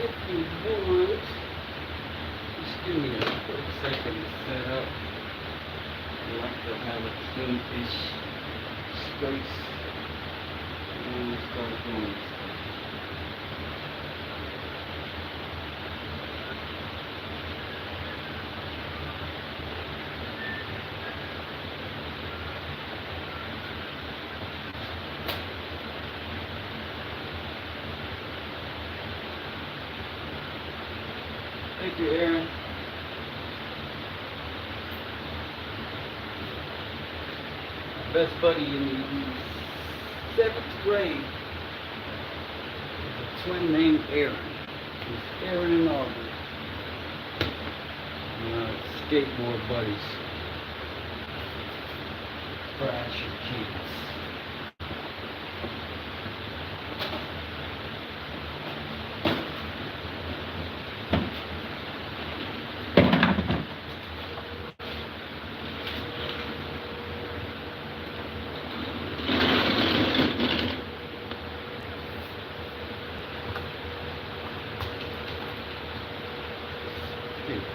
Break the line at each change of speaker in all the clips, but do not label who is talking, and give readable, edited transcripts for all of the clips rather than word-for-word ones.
If you would, just give me a quick second to set up. I like to have a clean-ish space when we start doing this. Thank you, Aaron. My best buddy in the 7th grade is a twin named Aaron. He's Aaron and Aubrey. Skateboard buddies. Crash your kids.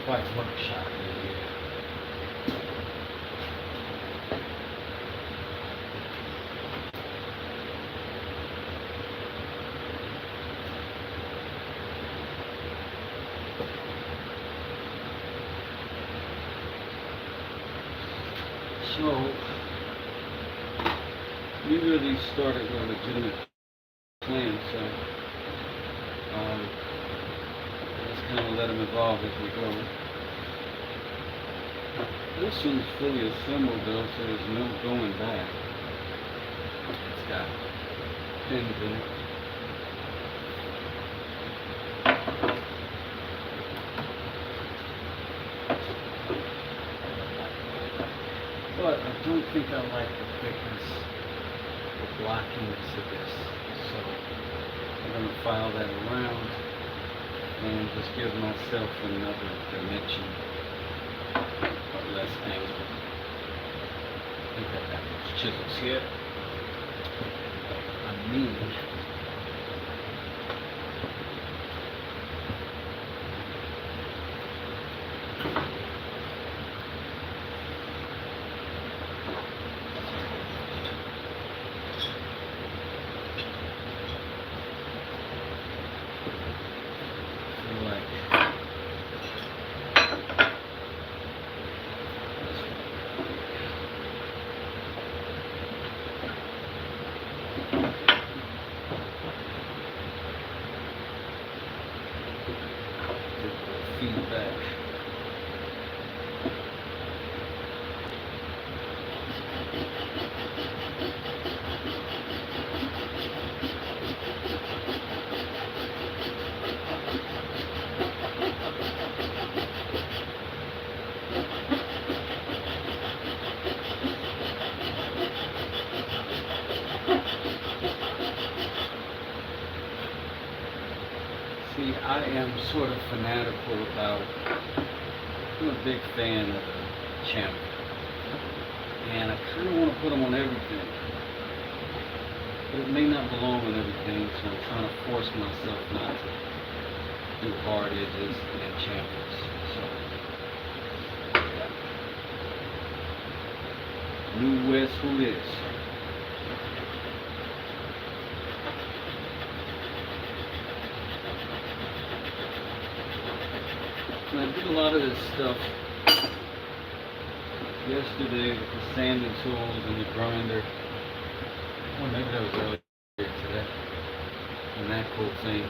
Quite workshop in here. So, neither of these started with a legitimate plan, so let's kind of let them evolve as we go. This one's fully assembled though, so there's no going back. It's got pins in it. But I don't think I like the thickness, the blockiness of this. So I'm going to file that around and just give myself another dimension. Less angle. I think I got those chisels here. I need feedback. See, I am sort of fanatical about, I'm a big fan of the chamfer, and I kind of want to put them on everything, but it may not belong on everything, so I'm trying to force myself not to do hard edges and chamfers. So, yeah. New West, who is? I did a lot of this stuff yesterday with the sanding tools and the grinder. Oh, maybe that was earlier today. And that cool thing.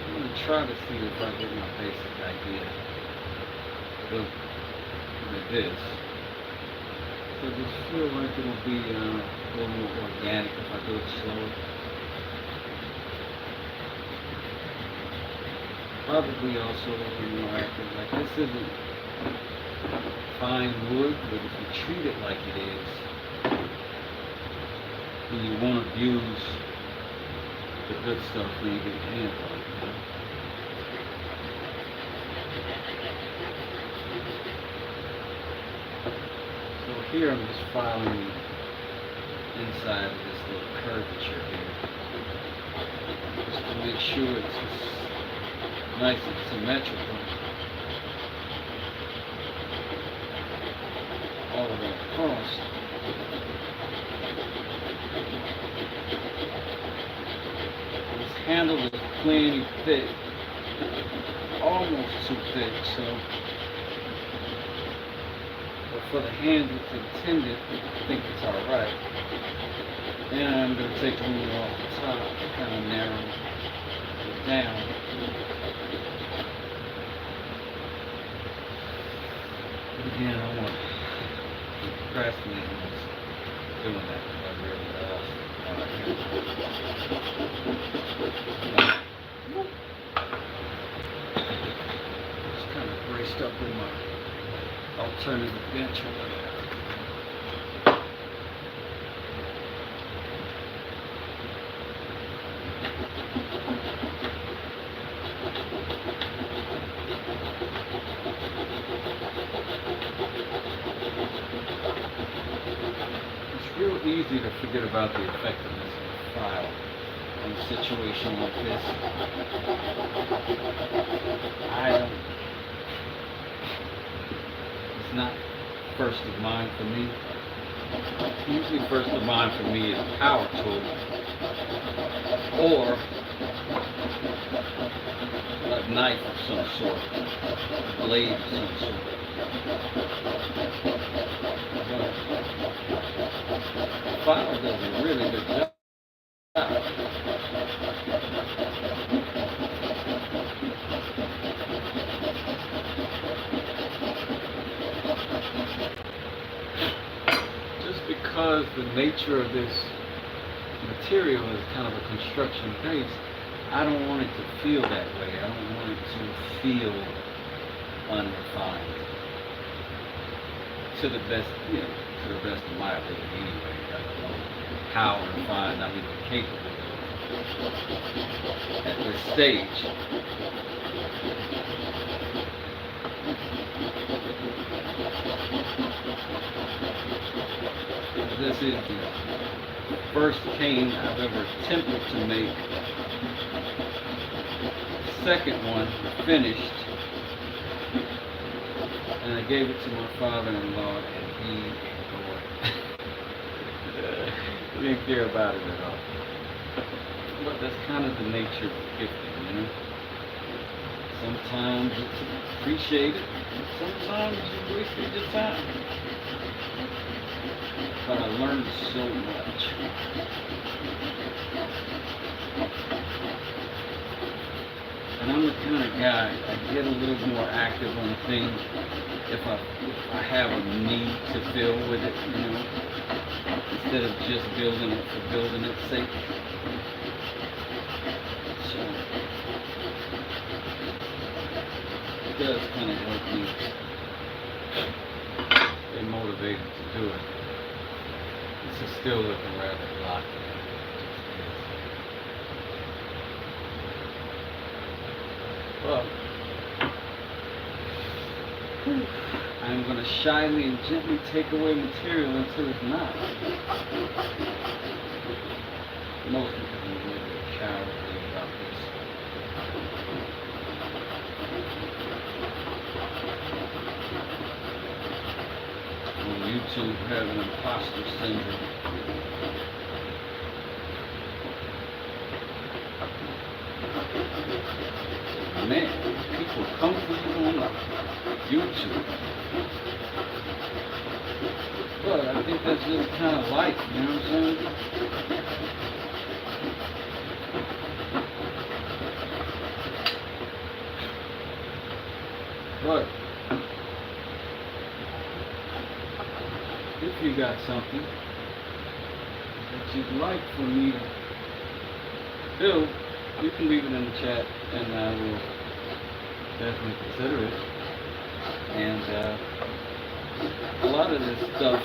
I'm going to try to see if I get my basic idea with this. So I just feel like it'll be a little more organic if I do it slower. Probably also a little more active. Like this isn't fine wood, but if you treat it like it is, then you won't abuse the good stuff when you get your hands on it. You know? So here I'm just filing inside of this little curvature here, just to make sure it's just nice and symmetrical all the way across. This handle is plenty thick, almost too thick, so but for the hand it's intended, I think it's alright. And I'm going to take the ruler off the top and kind of narrow it down. Again, I want to procrastinate on doing that because I really just kind of braced up with my alternative bench over there. Real easy to forget about the effectiveness of the file in a situation like this. It's not first of mind for me. Usually first of mind for me is a power tool or a knife of some sort, a blade of some sort. The file does a really good job. Just because the nature of this material is kind of a construction base, I don't want it to feel that way. I don't want it to feel unrefined. To the best, to the best of my ability anyway. I don't know how refined I'm even capable of at this stage. This is the first cane I've ever attempted to make. The second one finished, and I gave it to my father-in-law, and he enjoyed it. He didn't care about it at all. But that's kind of the nature of gifting, Sometimes it's appreciated, and sometimes you wasted your time. But I learned so much. And I'm the kind of guy, I get a little more active on things if I have a need to fill with it, instead of just building it for building its sake. So it does kind of help me stay motivated to do it. This is still looking rather blocky. But I'm going to shyly and gently take away material until it's not. Mostly because I'm a little bit cowardly about this. On YouTube, having imposter syndrome. Man, people will come for you on YouTube. But I think that's just kind of life, you know what I'm saying? But if you got something that you'd like for me to do, you can leave it in the chat and I will definitely consider it. And a lot of this stuff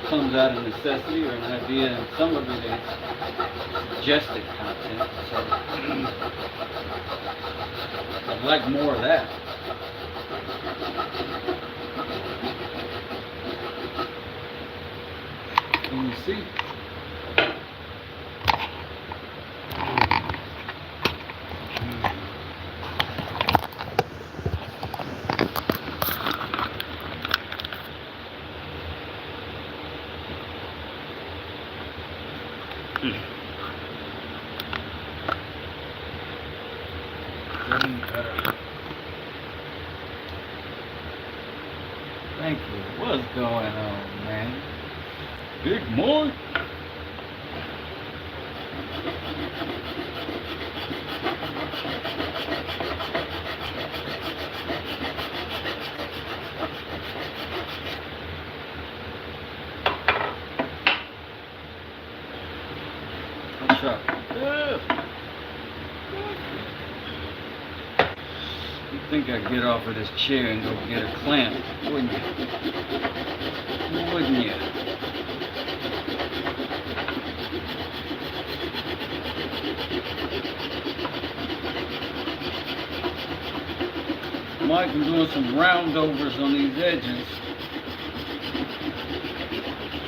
comes out of necessity or an idea, and some of it is suggested content. So I'd like more of that. Let me see. Getting better. Thank you. What's going on, man? Big morning. What's up? You think I'd get off of this chair and go get a clamp, wouldn't you? Wouldn't you? Mike, I'm doing some roundovers on these edges.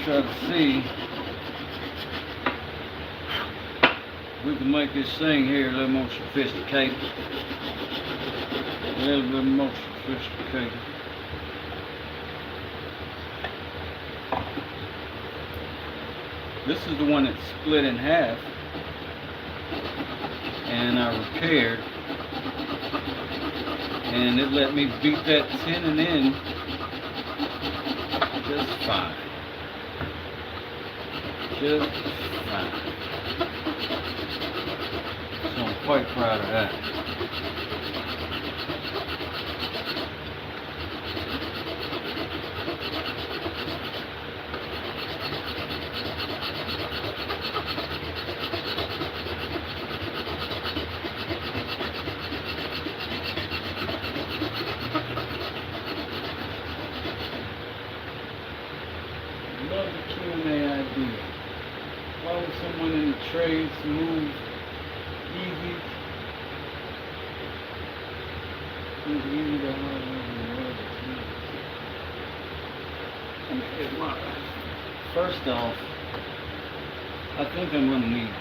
Try to see if we can make this thing here a little more sophisticated. A little bit more sophisticated. This is the one that's split in half, and I repaired, and it let me beat that tenon in just fine. Just fine. So I'm quite proud of that. Love the Q&A idea. Why would someone in the trades move easy? Move easy to hard work. First off, I think I'm going to need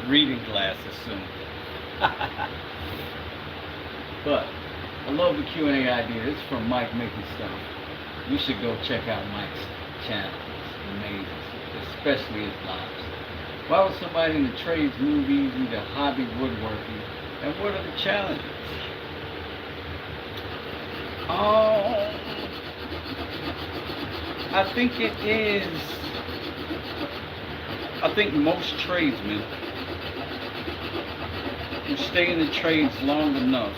reading glasses soon. But I love the Q&A idea. It's from Mike Making Stuff. You should go check out Mike's channel. It's amazing, especially his lives. Why would somebody in the trades move easy to hobby woodworking? And what are the challenges? Oh, I think it is. I think most tradesmen who stay in the trades long enough,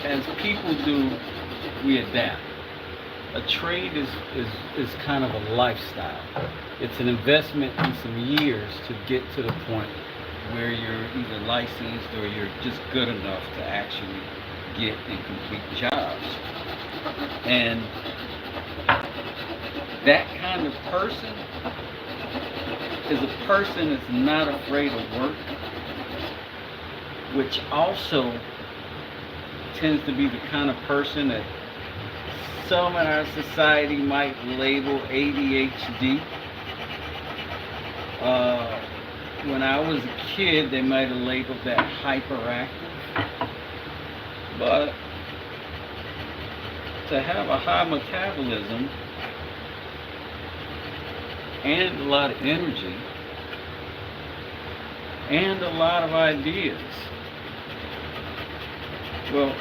as people do, we adapt. A trade is kind of a lifestyle. It's an investment in some years to get to the point where you're either licensed or you're just good enough to actually get and complete jobs. And that kind of person is a person that's not afraid of work, which also tends to be the kind of person that some in our society might label ADHD. When I was a kid, they might have labeled that hyperactive. But to have a high metabolism and a lot of energy and a lot of ideas. Well,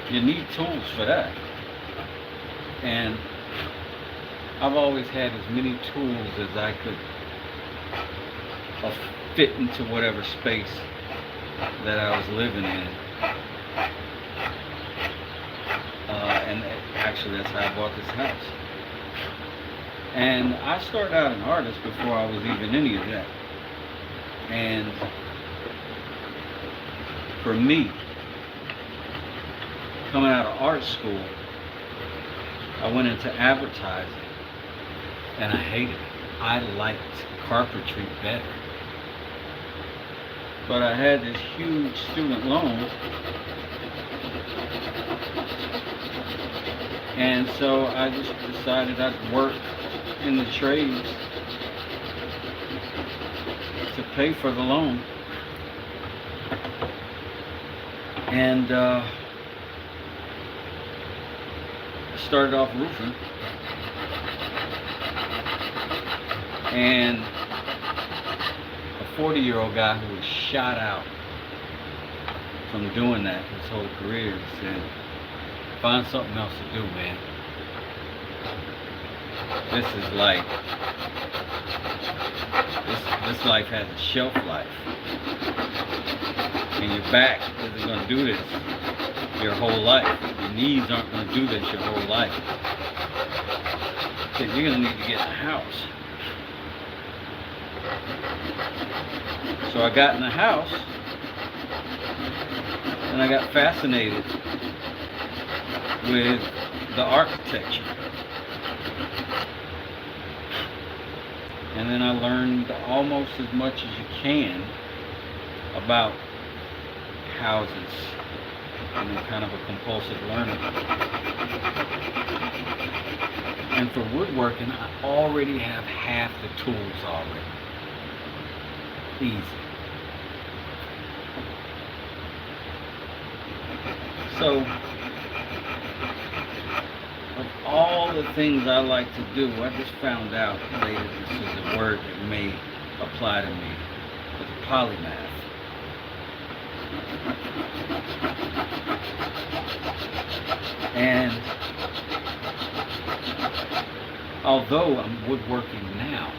you need tools for that. And I've always had as many tools as I could fit into whatever space that I was living in. And actually, that's how I bought this house. And I started out an artist before I was even any of that. And for me, coming out of art school, I went into advertising, and I hated it. I liked carpentry better. But I had this huge student loan, and so I just decided I'd work in the trades to pay for the loan. And I started off roofing, and a 40-year-old guy who was shot out from doing that his whole career said, find something else to do, man. This is like, this life has a shelf life. And your back isn't going to do this your whole life. Your knees aren't going to do this your whole life. So you're going to need to get in a house. So I got in the house, and I got fascinated with the architecture. And then I learned almost as much as you can about houses. I'm kind of a compulsive learner. And for woodworking, I already have half the tools already. Easy. So, of all the things I like to do, I just found out later this is a word that may apply to me, as a polymath. And although I'm woodworking now,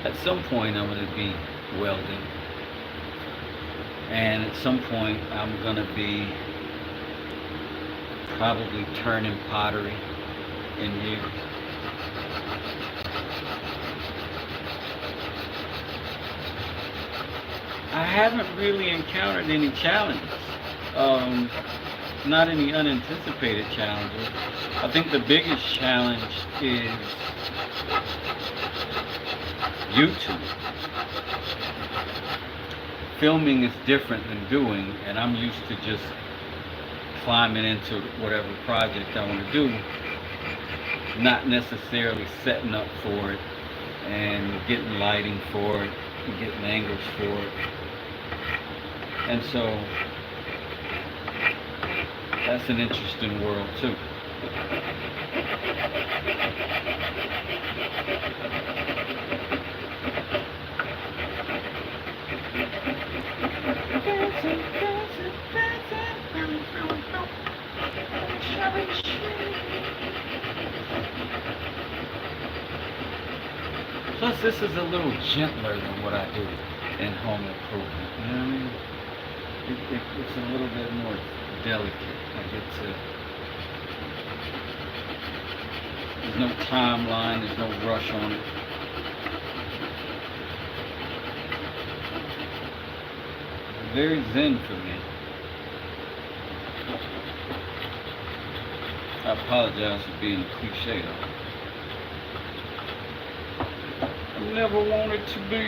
at some point I'm going to be welding, and at some point I'm going to be probably turning pottery in here. I haven't really encountered any challenges, not any unanticipated challenges. I think the biggest challenge is YouTube. Filming is different than doing, and I'm used to just climbing into whatever project I want to do, not necessarily setting up for it and getting lighting for it and getting angles for it. And so that's an interesting world too. Plus, this is a little gentler than what I do in home improvement. You know what I mean? It's a little bit more delicate. I get to. There's no timeline. There's no rush on it. Very zen for me. I apologize for being a cliche though. I never wanted to be.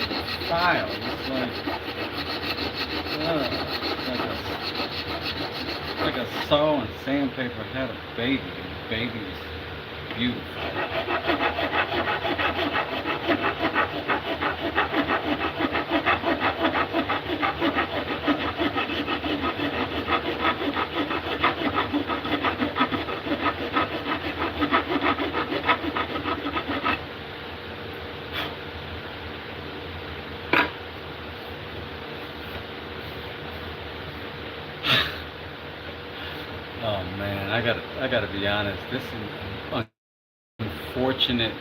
quality of the file. It's like a saw and sandpaper had a baby, and the baby is beautiful. Oh man, I gotta be honest. This is an unfortunate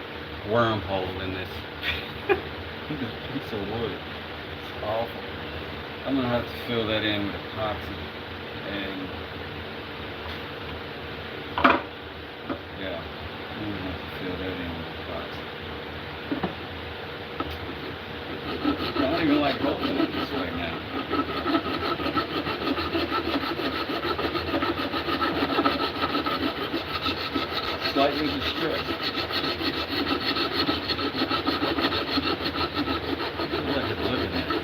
wormhole in this, this piece of wood. It's awful. I'm gonna have to fill that in with epoxy, and yeah, I'm gonna have to fill that in with epoxy. I don't even like holding it this way now. Slightly distressed. I like it looking at it.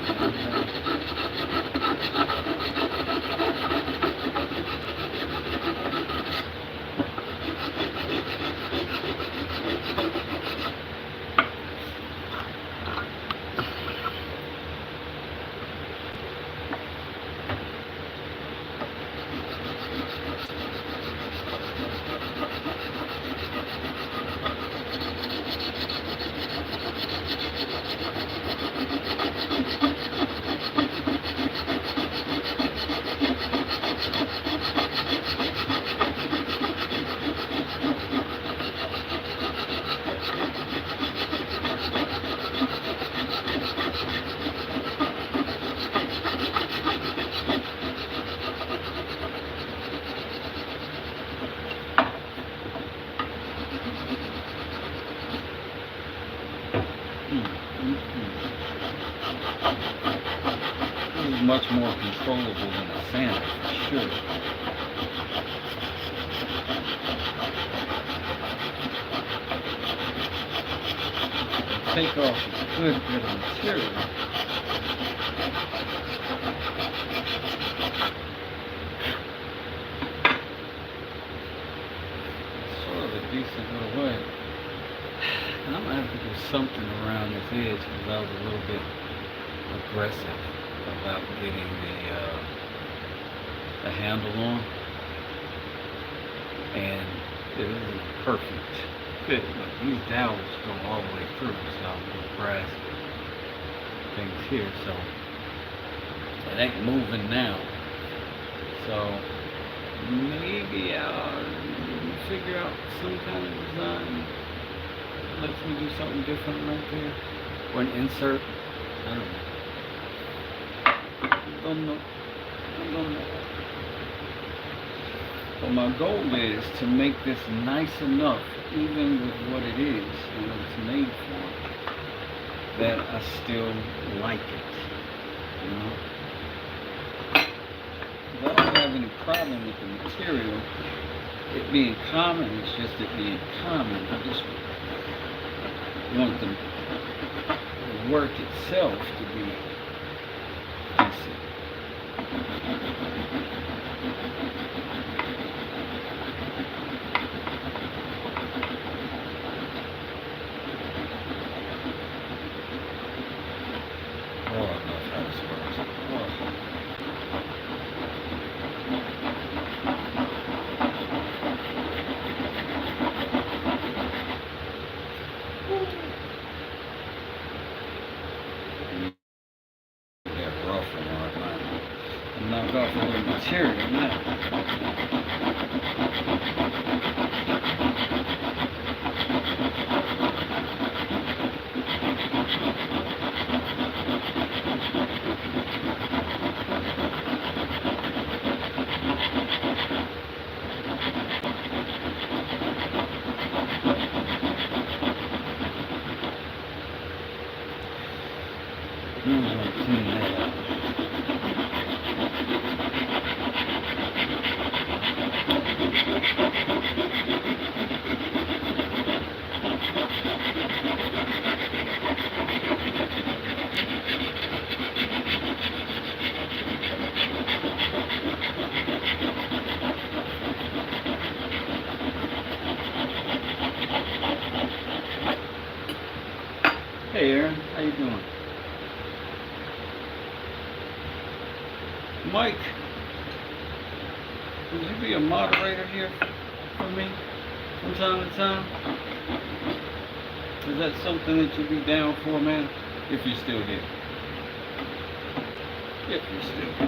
This is much more controllable than a sander, for sure. Take off a good bit of material. Sort of a decent little way. And I'm gonna have to do something around this edge because I was a little bit aggressive about getting the handle on, and it isn't perfect fit, but these dowels go all the way through, so little brass things here, so it ain't moving now. So maybe I'll figure out some kind of design that lets me do something different right there, or an insert. I don't know. But my goal is to make this nice enough, even with what it is and what it's made for, that I still like it, you know? I don't have any problem with the material, it being common, it's just it being common. I just want the work itself to be decent. Oh, I love how this works. Oh. That rough one right now. Knock off a Hey Aaron, how you doing? Mike, would you be a moderator here for me from time to time? Is that something that you'd be down for, man? If you're still here. If you're still here.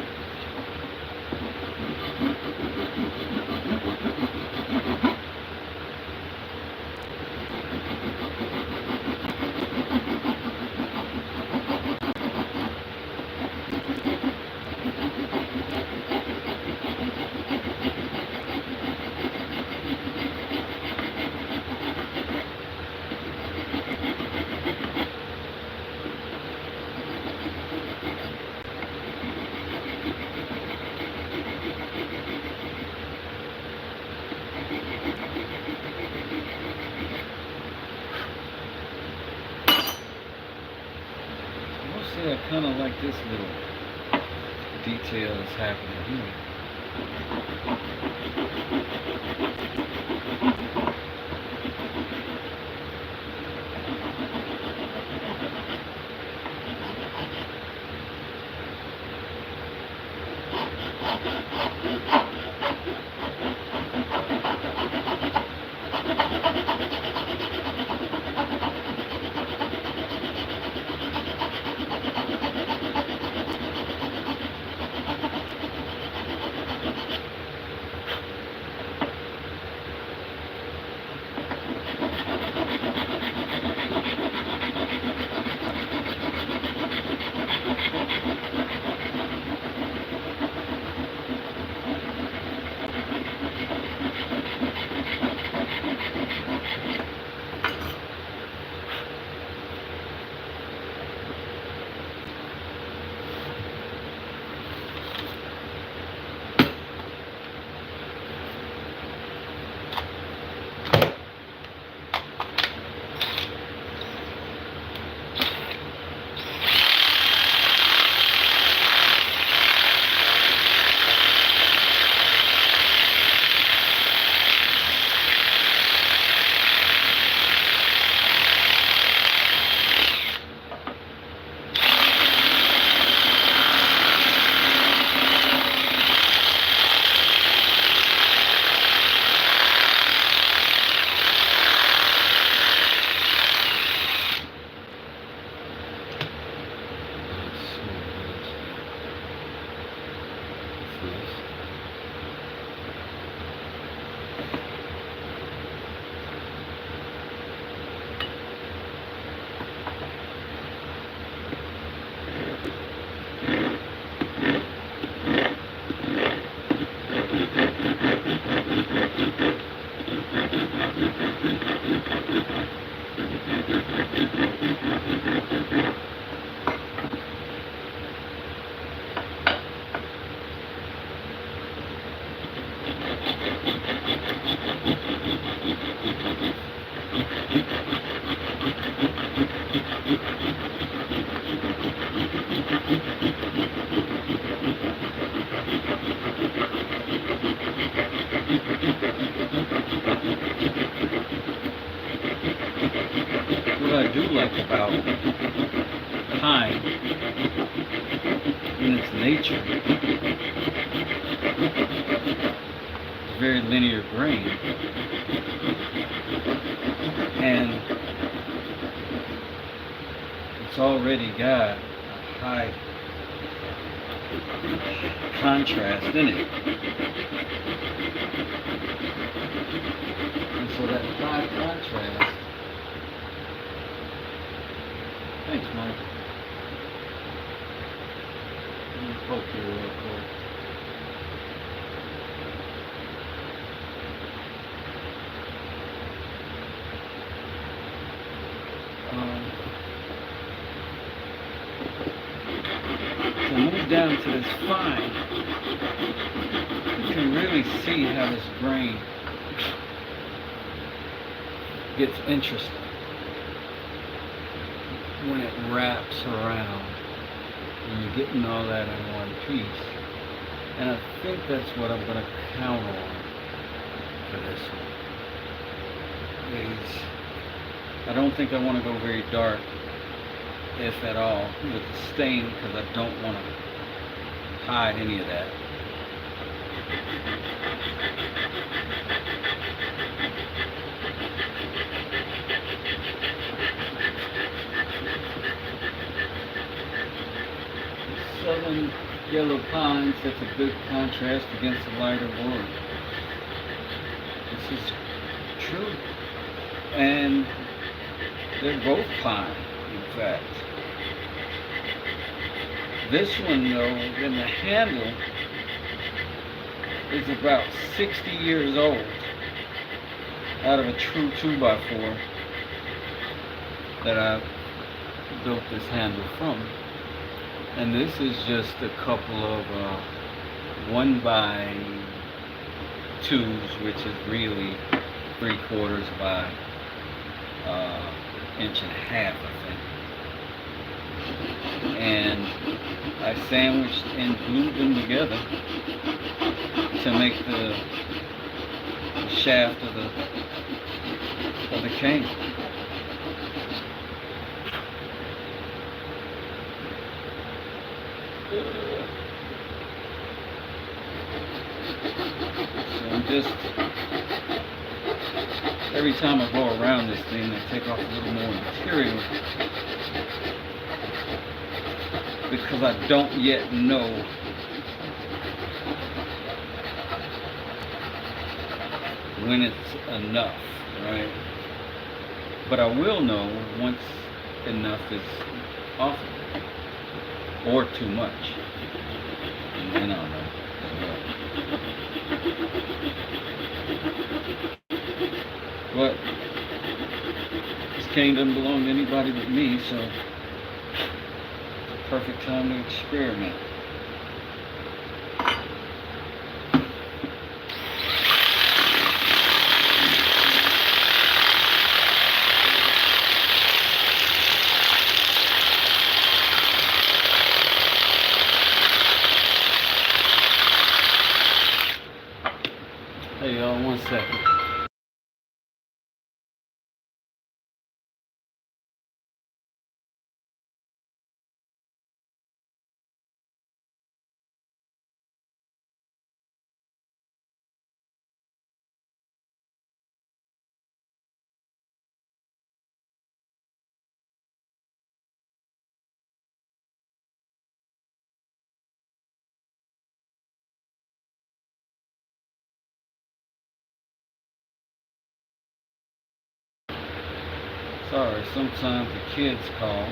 I kind of like this little detail that's happening here. What I do like about pine in its nature, it's very linear grain, and it's already got a high contrast in it. And so that high contrast, thanks Mike. Let me poke you real quick. So move down to this fine. You can really see how this grain gets interesting when it wraps around and you're getting all that in one piece. And I think that's what I'm going to count on for this one. I don't think I want to go very dark if at all, with the stain, because I don't want to hide any of that. Southern yellow pines, that's a good contrast against the lighter wood. This is true. And they're both pine, in fact. This one, though, in the handle, is about 60 years old, out of a true 2x4 that I built this handle from. And this is just a couple of 1x2s, which is really 3/4 by 1.5 inches, I think. And I sandwiched and glued them together to make the shaft of the cane. So I'm just, every time I go around this thing, I take off a little more material because I don't yet know when it's enough, right? But I will know once enough is off of it, or too much, and then I'll know as well. But this cane doesn't belong to anybody but me, so it's a perfect time to experiment. Hey y'all, 1 second. Sorry, sometimes the kids call.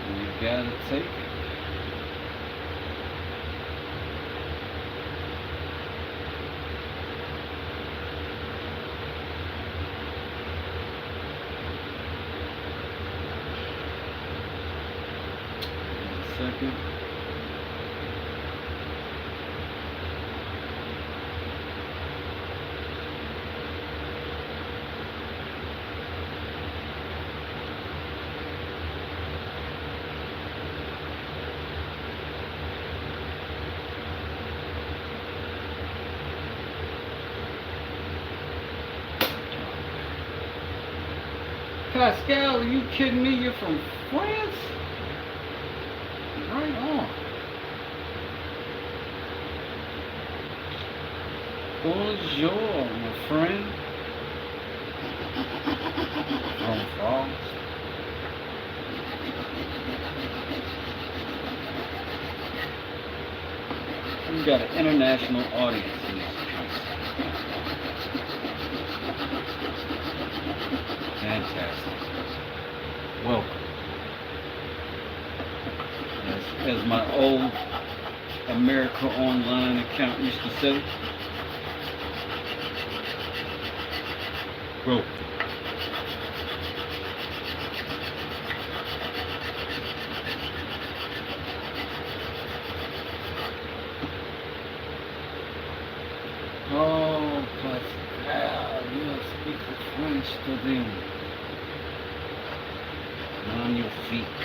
And you gotta take it. Second. Pascal, are you kidding me? You're from France? Right on. Bonjour, my friend. From France. We've got an international audience in this piece. Fantastic. Welcome. As my old America Online account used to say, welcome. Oh, Pascal, you speak French to them. Magnifique.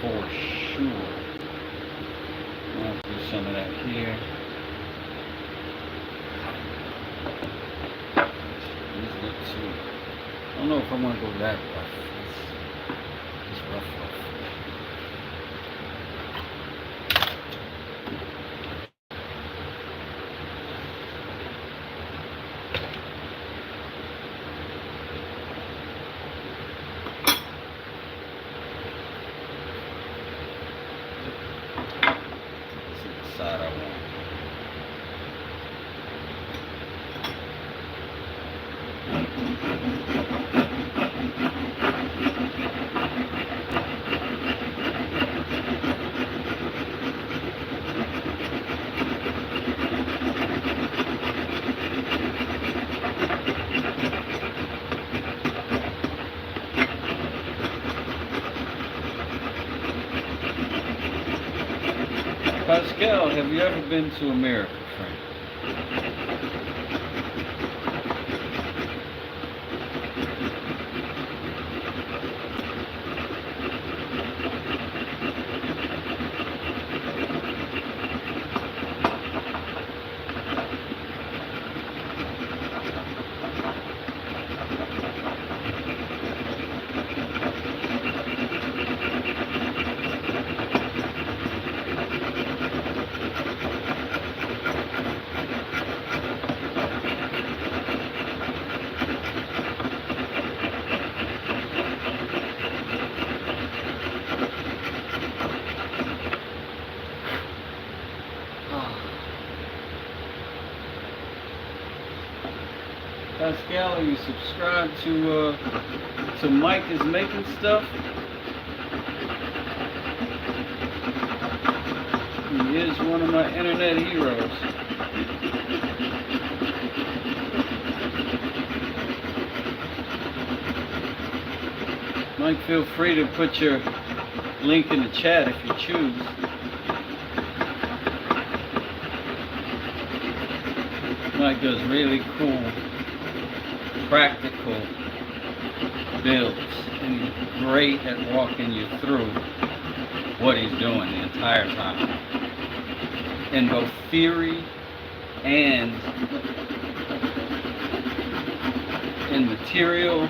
for sure. I'll do some of that here. These look too. I don't know if I want to go that rough. It's rough. Side I want. Pascal, have you ever been to America, friend? Pascal, are you subscribed to Mike is Making Stuff? He is one of my internet heroes. Mike, feel free to put your link in the chat if you choose. Mike does really cool, practical builds, and he's great at walking you through what he's doing the entire time, in both theory and in material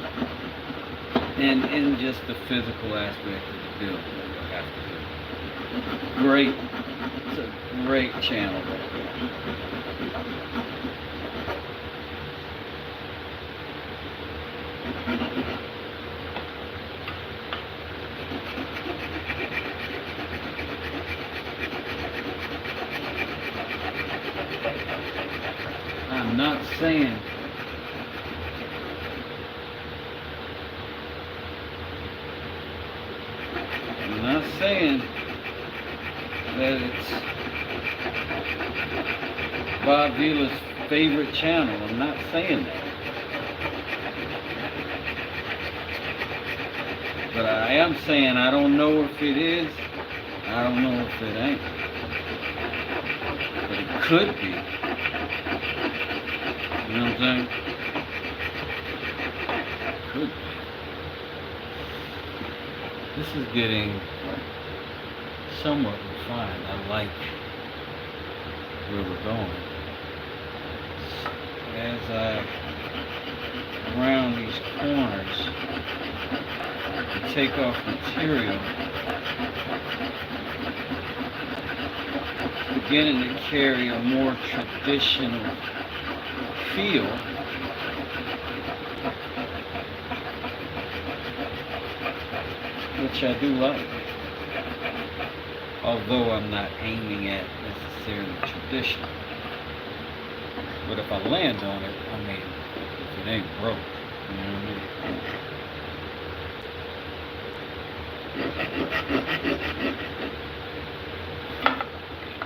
and in just the physical aspect of the build that you have to do. Great, it's a great channel right there. I'm not saying that it's Bob Vila's favorite channel. I'm not saying that. But I am saying I don't know if it is. I don't know if it ain't. But it could be. You know what I'm saying? Could be. This is getting somewhat refined. I like where we're going. As I round these corners and take off material, it's beginning to carry a more traditional feel, which I do like, although I'm not aiming at necessarily traditional. But if I land on it, I mean, if it ain't broke, you know what I mean?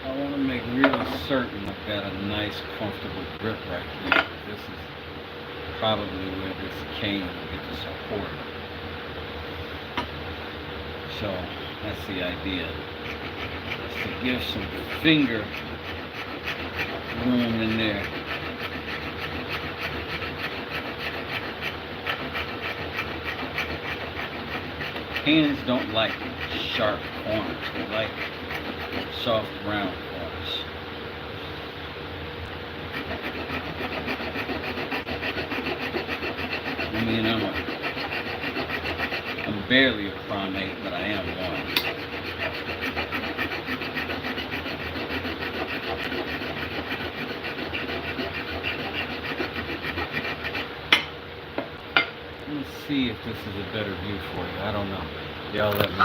I want to make really certain I've got a nice, comfortable grip right here. This is probably where this cane will get the support. So that's the idea. Is to give some finger room in there. Hands don't like it. sharp corners. They like soft, round corners. I mean, I'm barely a primate, but I am one. Let's see if this is a better view for you. I don't know. Y'all let me know.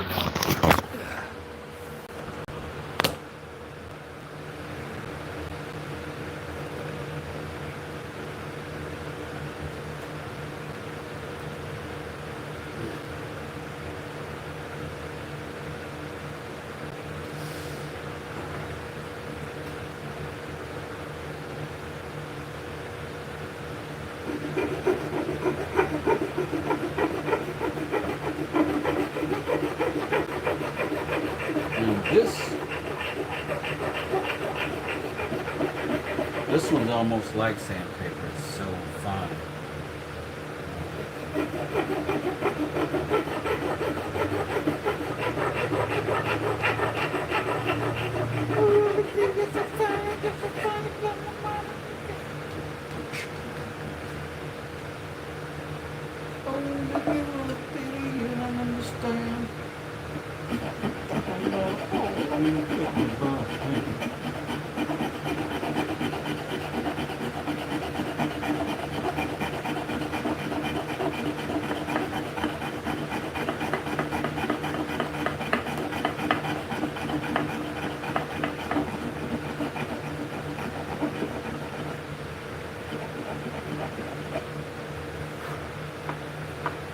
This one's almost like sandpaper. It's so fine.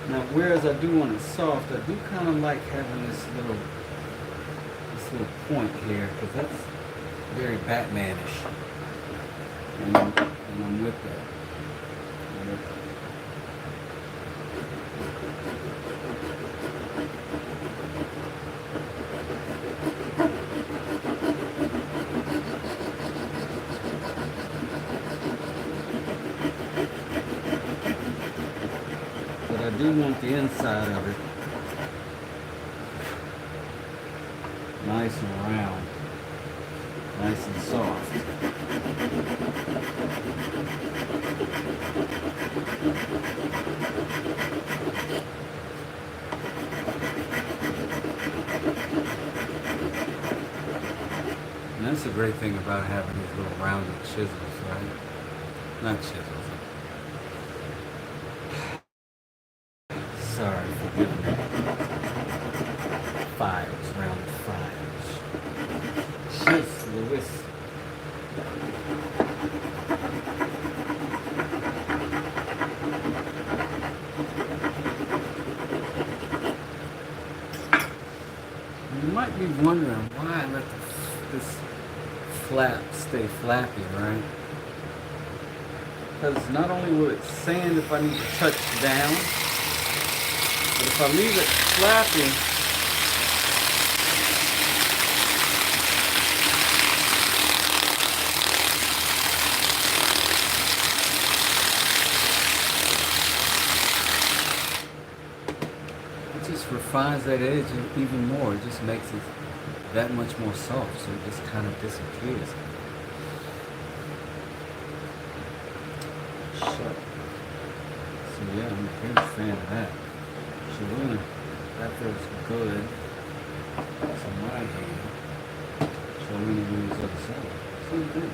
Now, whereas I do want it soft, I do kind of like having this little point here, because that's very Batmanish, and I'm with that. But I do want the inside of it nice and round, nice and soft. And that's the great thing about having these little rounded chisels, right? Not chisels. Sorry, forgive me. Files, round files. Cheers, Lewis. You might be wondering why I let this flap stay flappy, right? Because not only will it sand if I need to touch down, but if I leave it flappy, it just refines that edge even more. It just makes it that much more soft, so it just kind of disappears. So yeah, I'm a huge fan of that. So we're gonna, that feels good. That's on my hand. So I'm gonna use the other side. Same thing.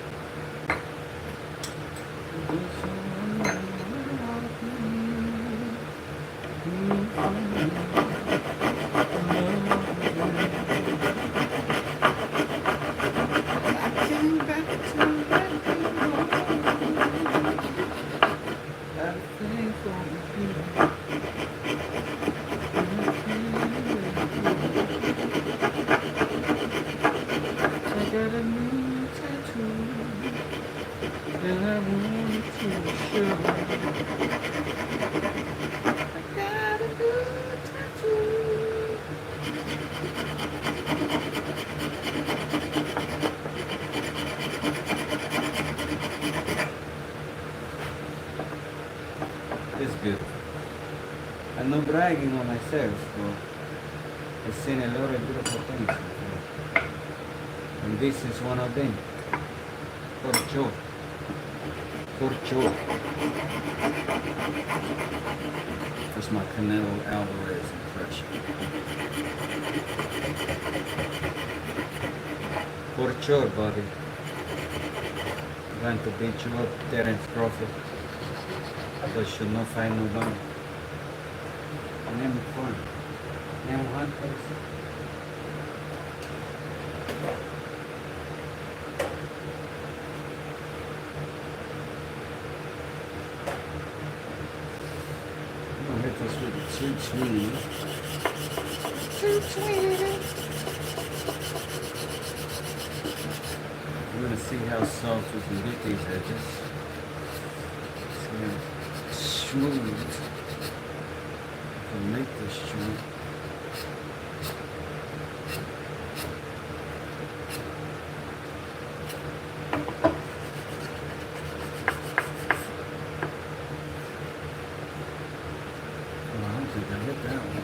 It's good. I'm not bragging on myself, but seen a lot of beautiful things. And this is one of them. For sure. For sure. That's my Canelo Alvarez impression. For sure, buddy. I'm going to beat you up, Terence Crawford. But should not fight nobody. Name fun. Name one person. I'm gonna hit this with a sweet sweetie. Sweet sweetie. We're gonna see how soft we can get these edges. See how smooth. Make this joint. Well, I don't think I hit that one.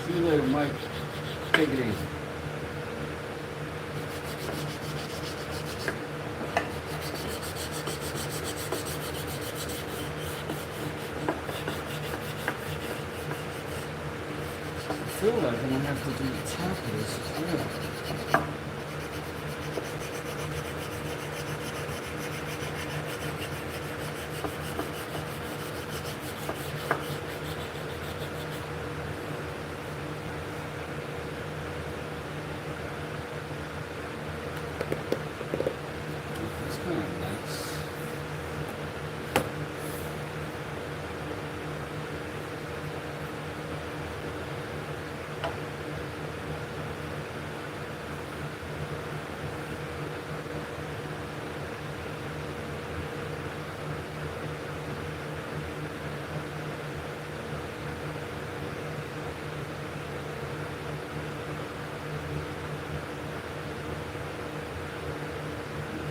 See you later, Mike. Take it easy. I feel like I'm gonna have to do the top of this as well. That's kind of nice.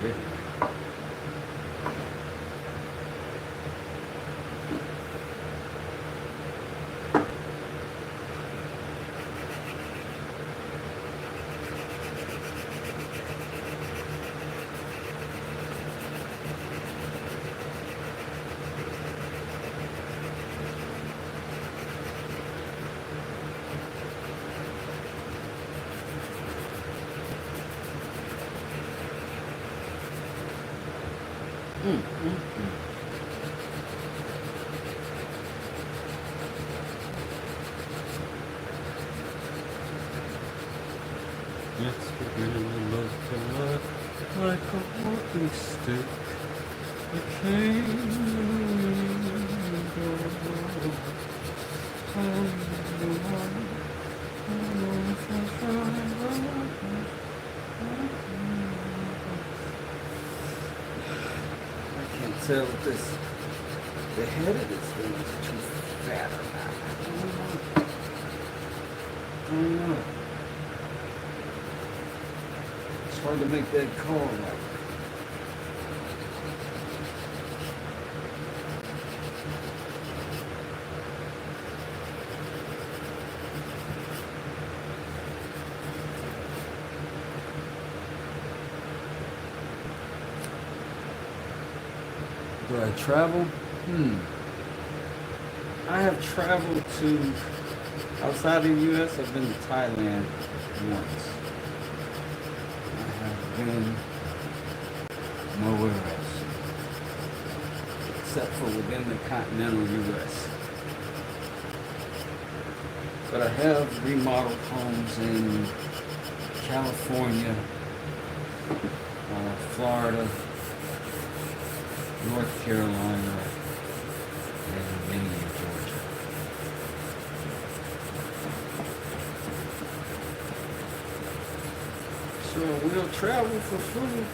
Good. Let's begin to look like a walking stick. I can't tell if the head of this thing is too fat or not. I don't know. It's hard to make that call right. Do I travel? I have traveled to outside the U.S. I've been to Thailand once. I have been nowhere else except for within the continental U.S. But I have remodeled homes in California, Florida, North Carolina, and Maine. We'll travel for free.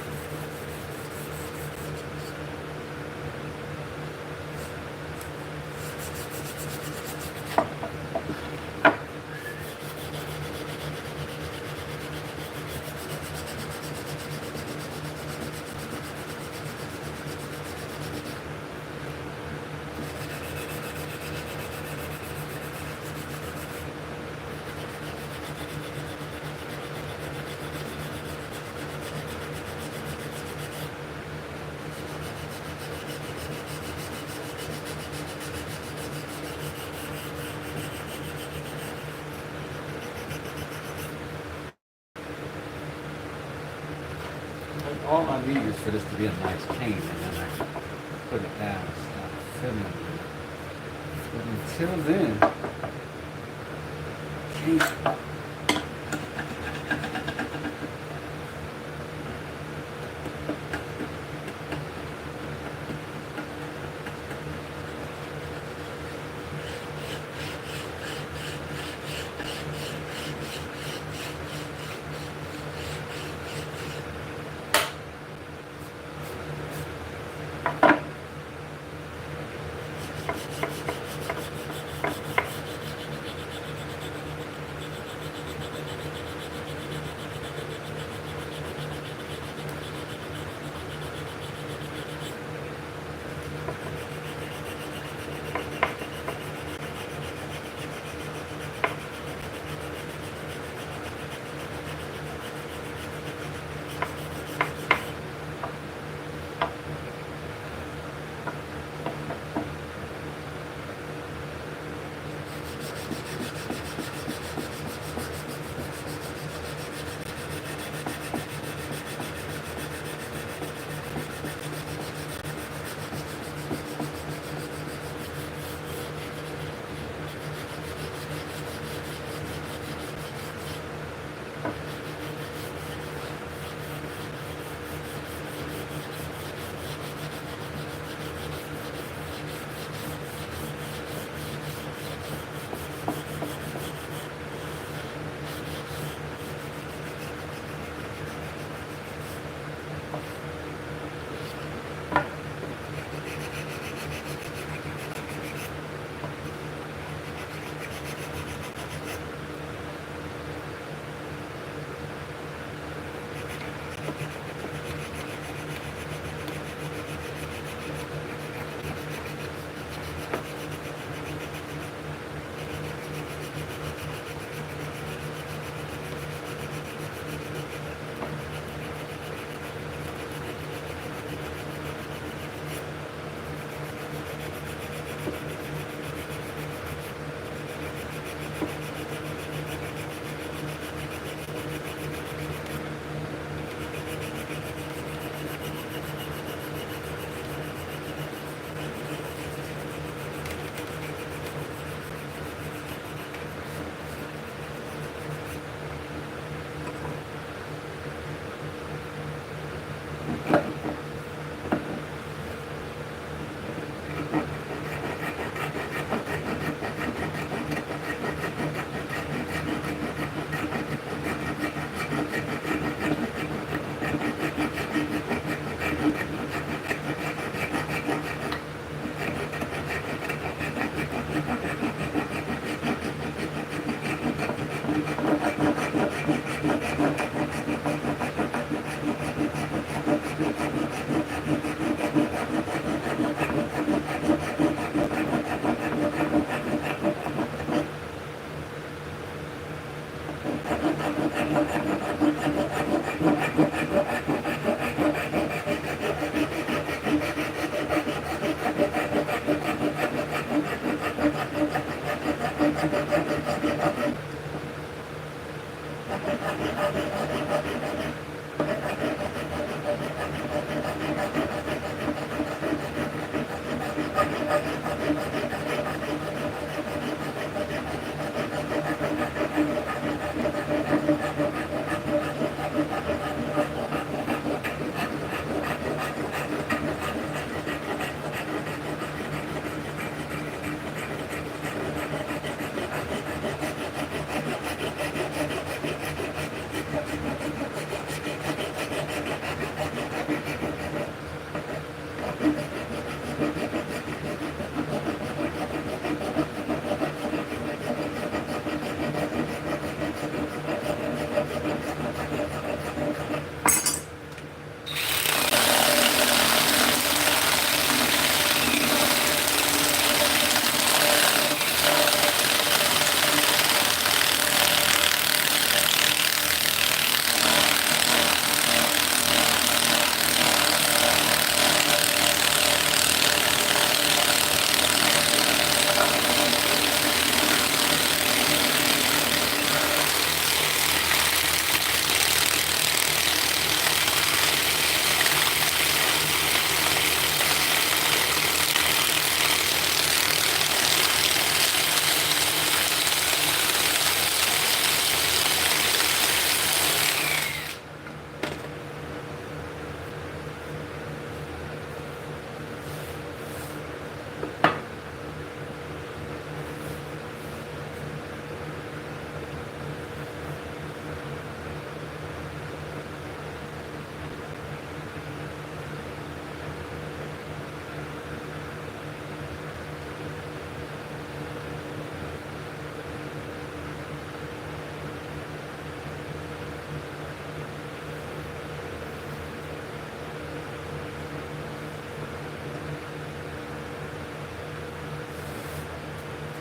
All I need is for this to be a nice cane, and then I can put it down and start fiddling with it. But until then, can't.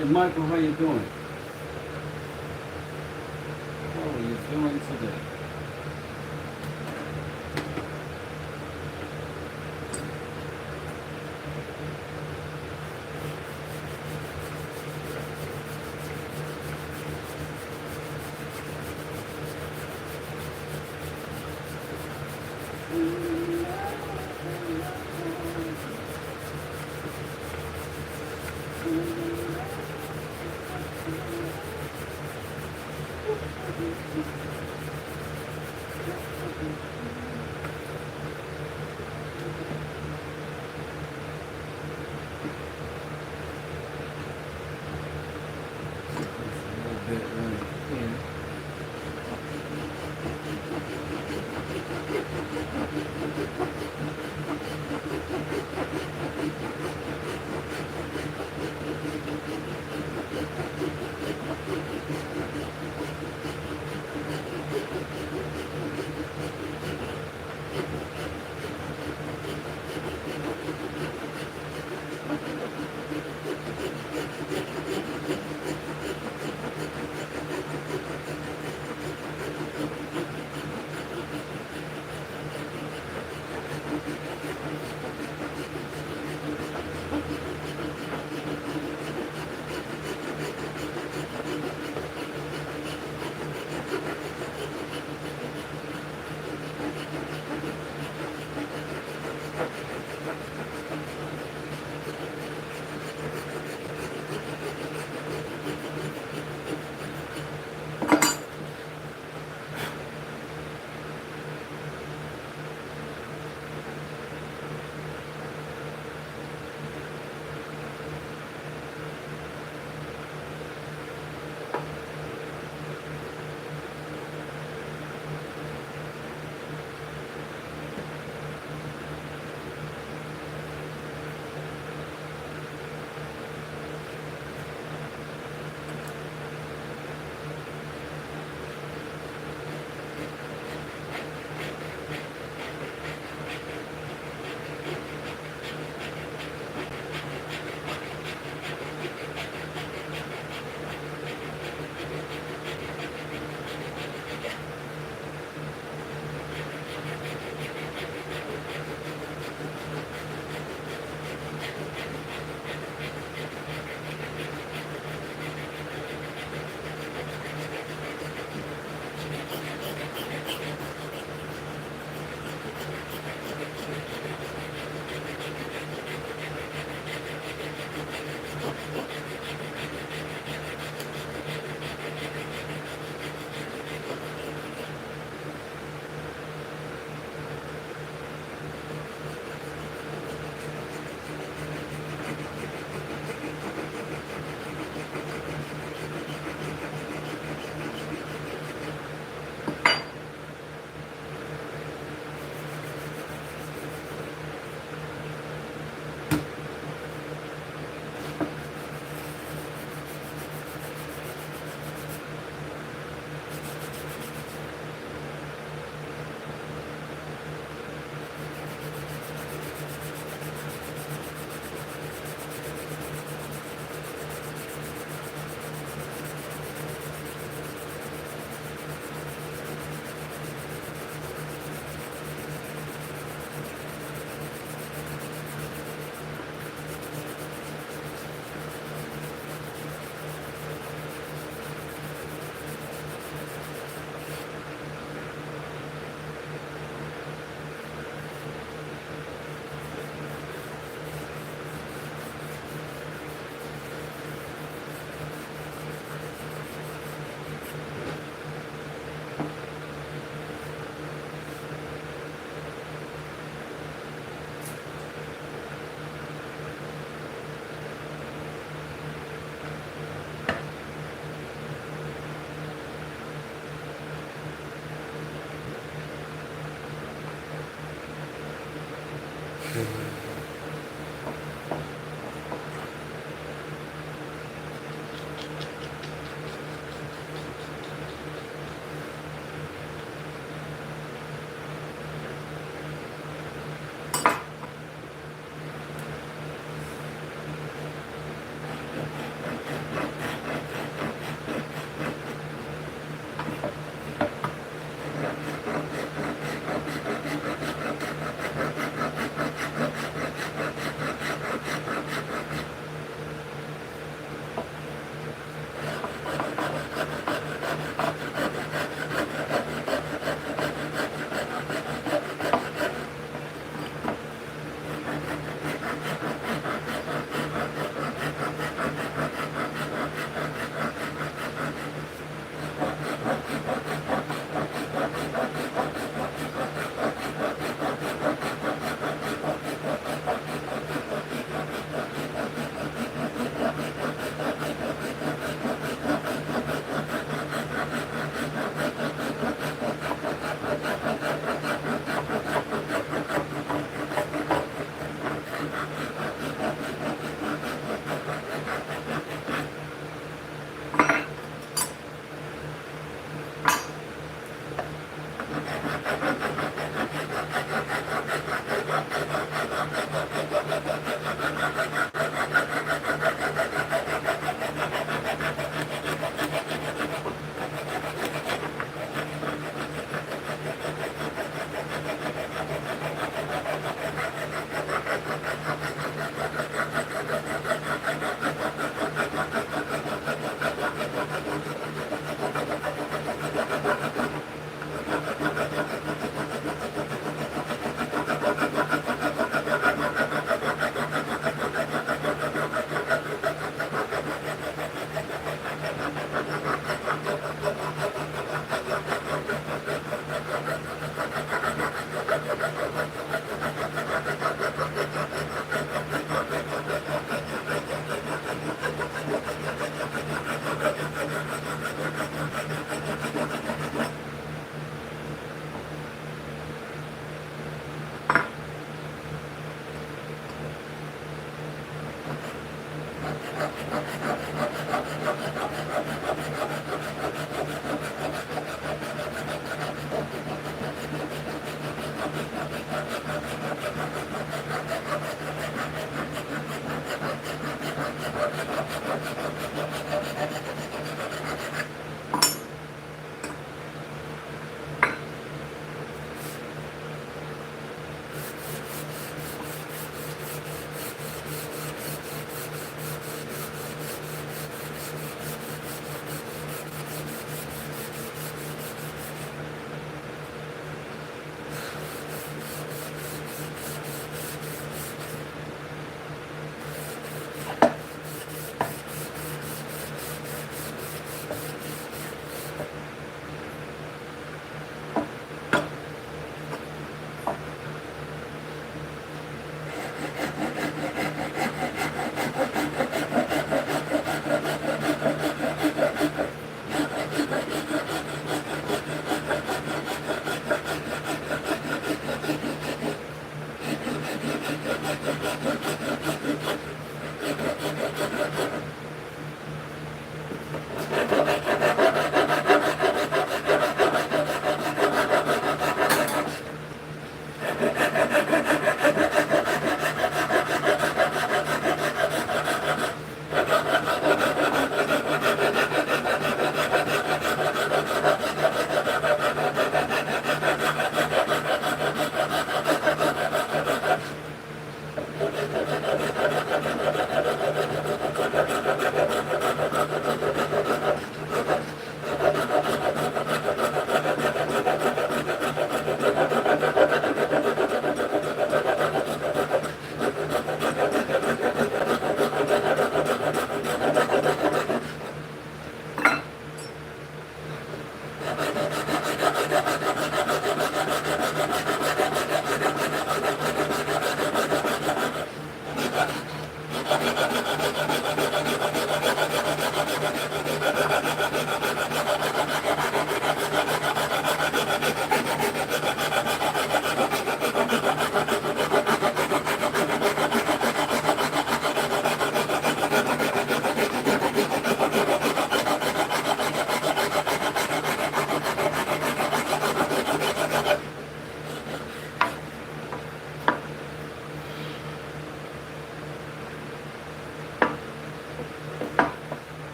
Hey, Michael, how you doing? How are you doing today?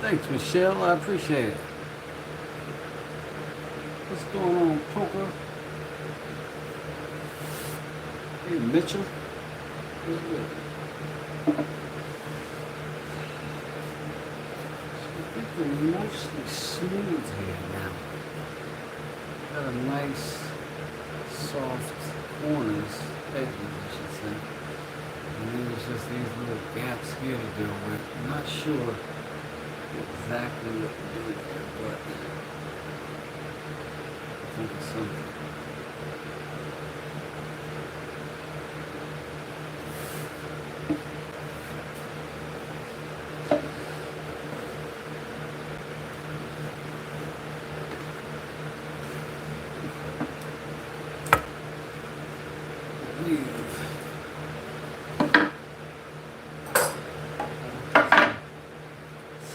Thanks, Michelle. I appreciate it. What's going on, Poker? Hey, Mitchell. What's good? I think we're mostly smooth here now. Got a nice, soft corners, edges, I should say. And then there's just these little gaps here to deal with. I'm not sure exactly what to do there, but I think it's something.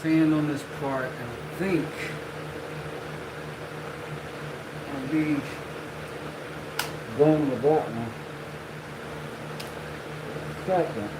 Sand on this part, and I think I'll be done with that one. Second.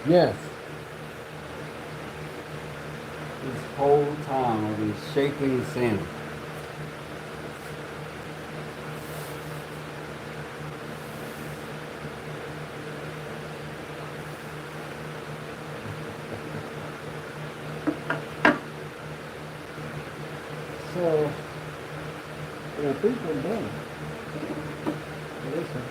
Yes. This whole time I've been shaking and sanding. So, I think we're done. Listen.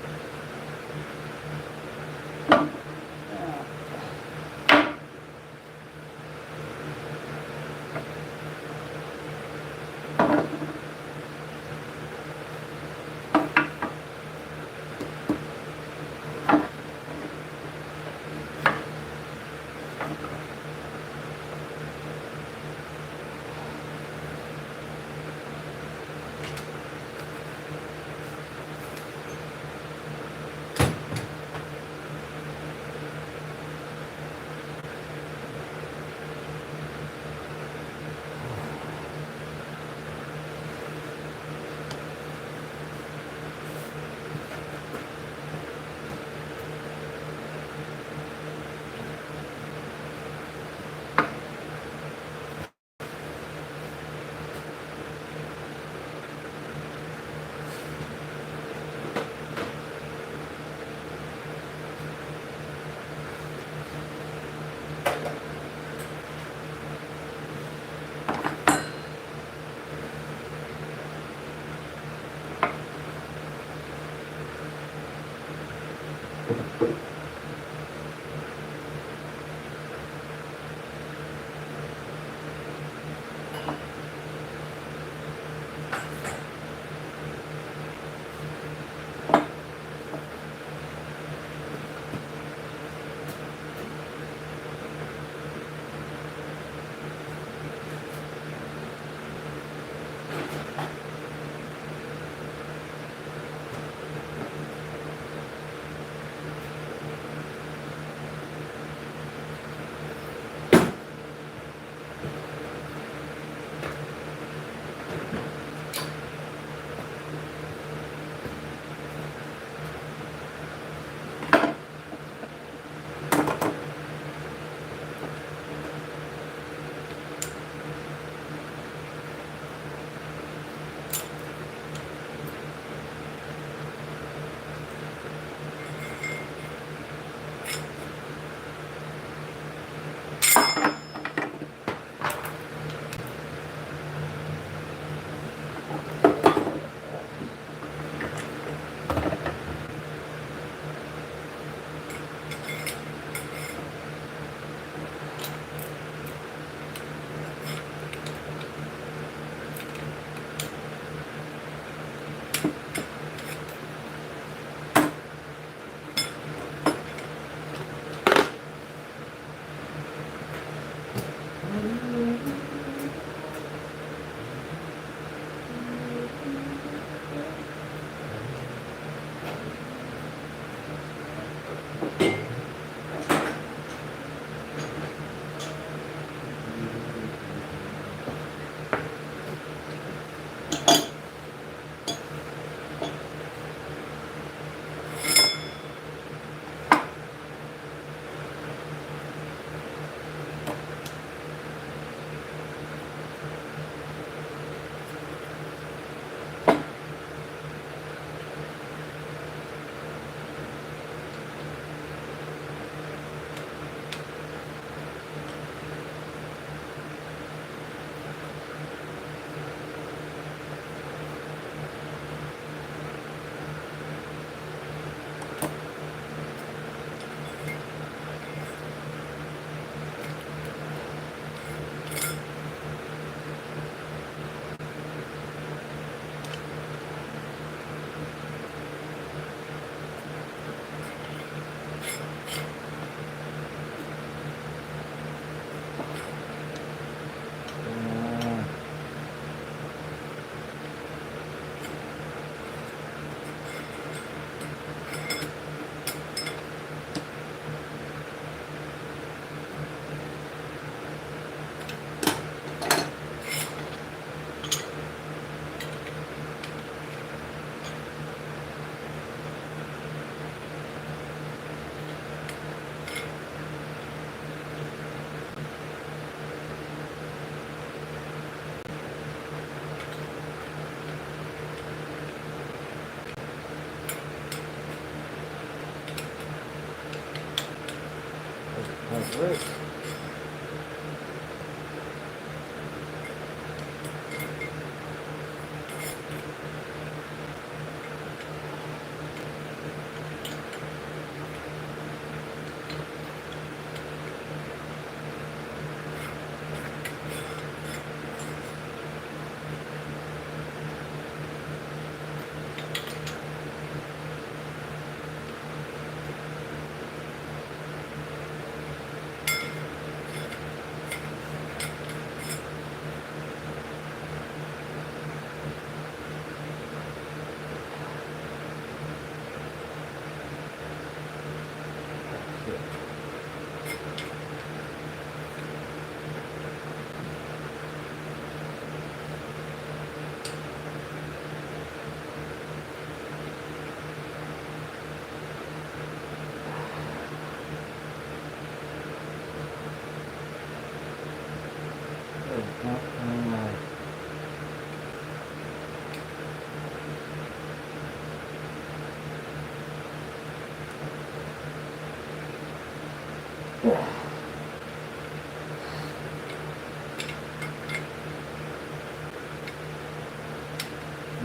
Right.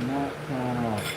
Not coming off.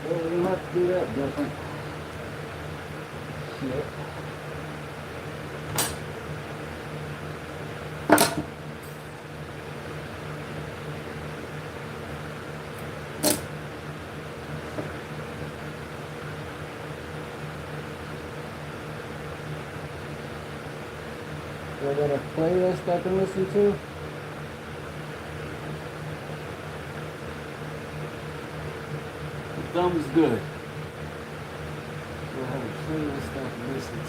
Well, we don't have to do that different. Shit. I got a playlist I can listen to. The thumb's good. We'll have a playlist I can listen to.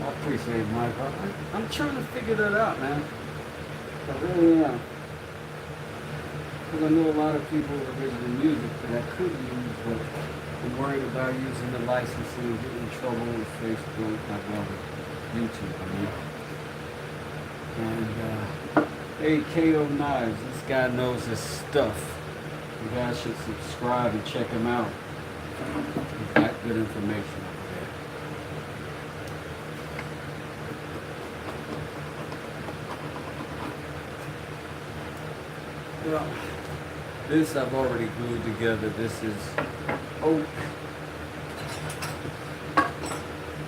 I appreciate it, Mike. I'm trying to figure that out, man. I really am. Because I know a lot of people are original music that I could use, but I'm worried about using the licensing and getting in trouble with Facebook, well, with YouTube, I mean. And, hey, KO Knives, this guy knows his stuff. You guys should subscribe and check him out. He's got good information over there. Well, this I've already glued together. This is oak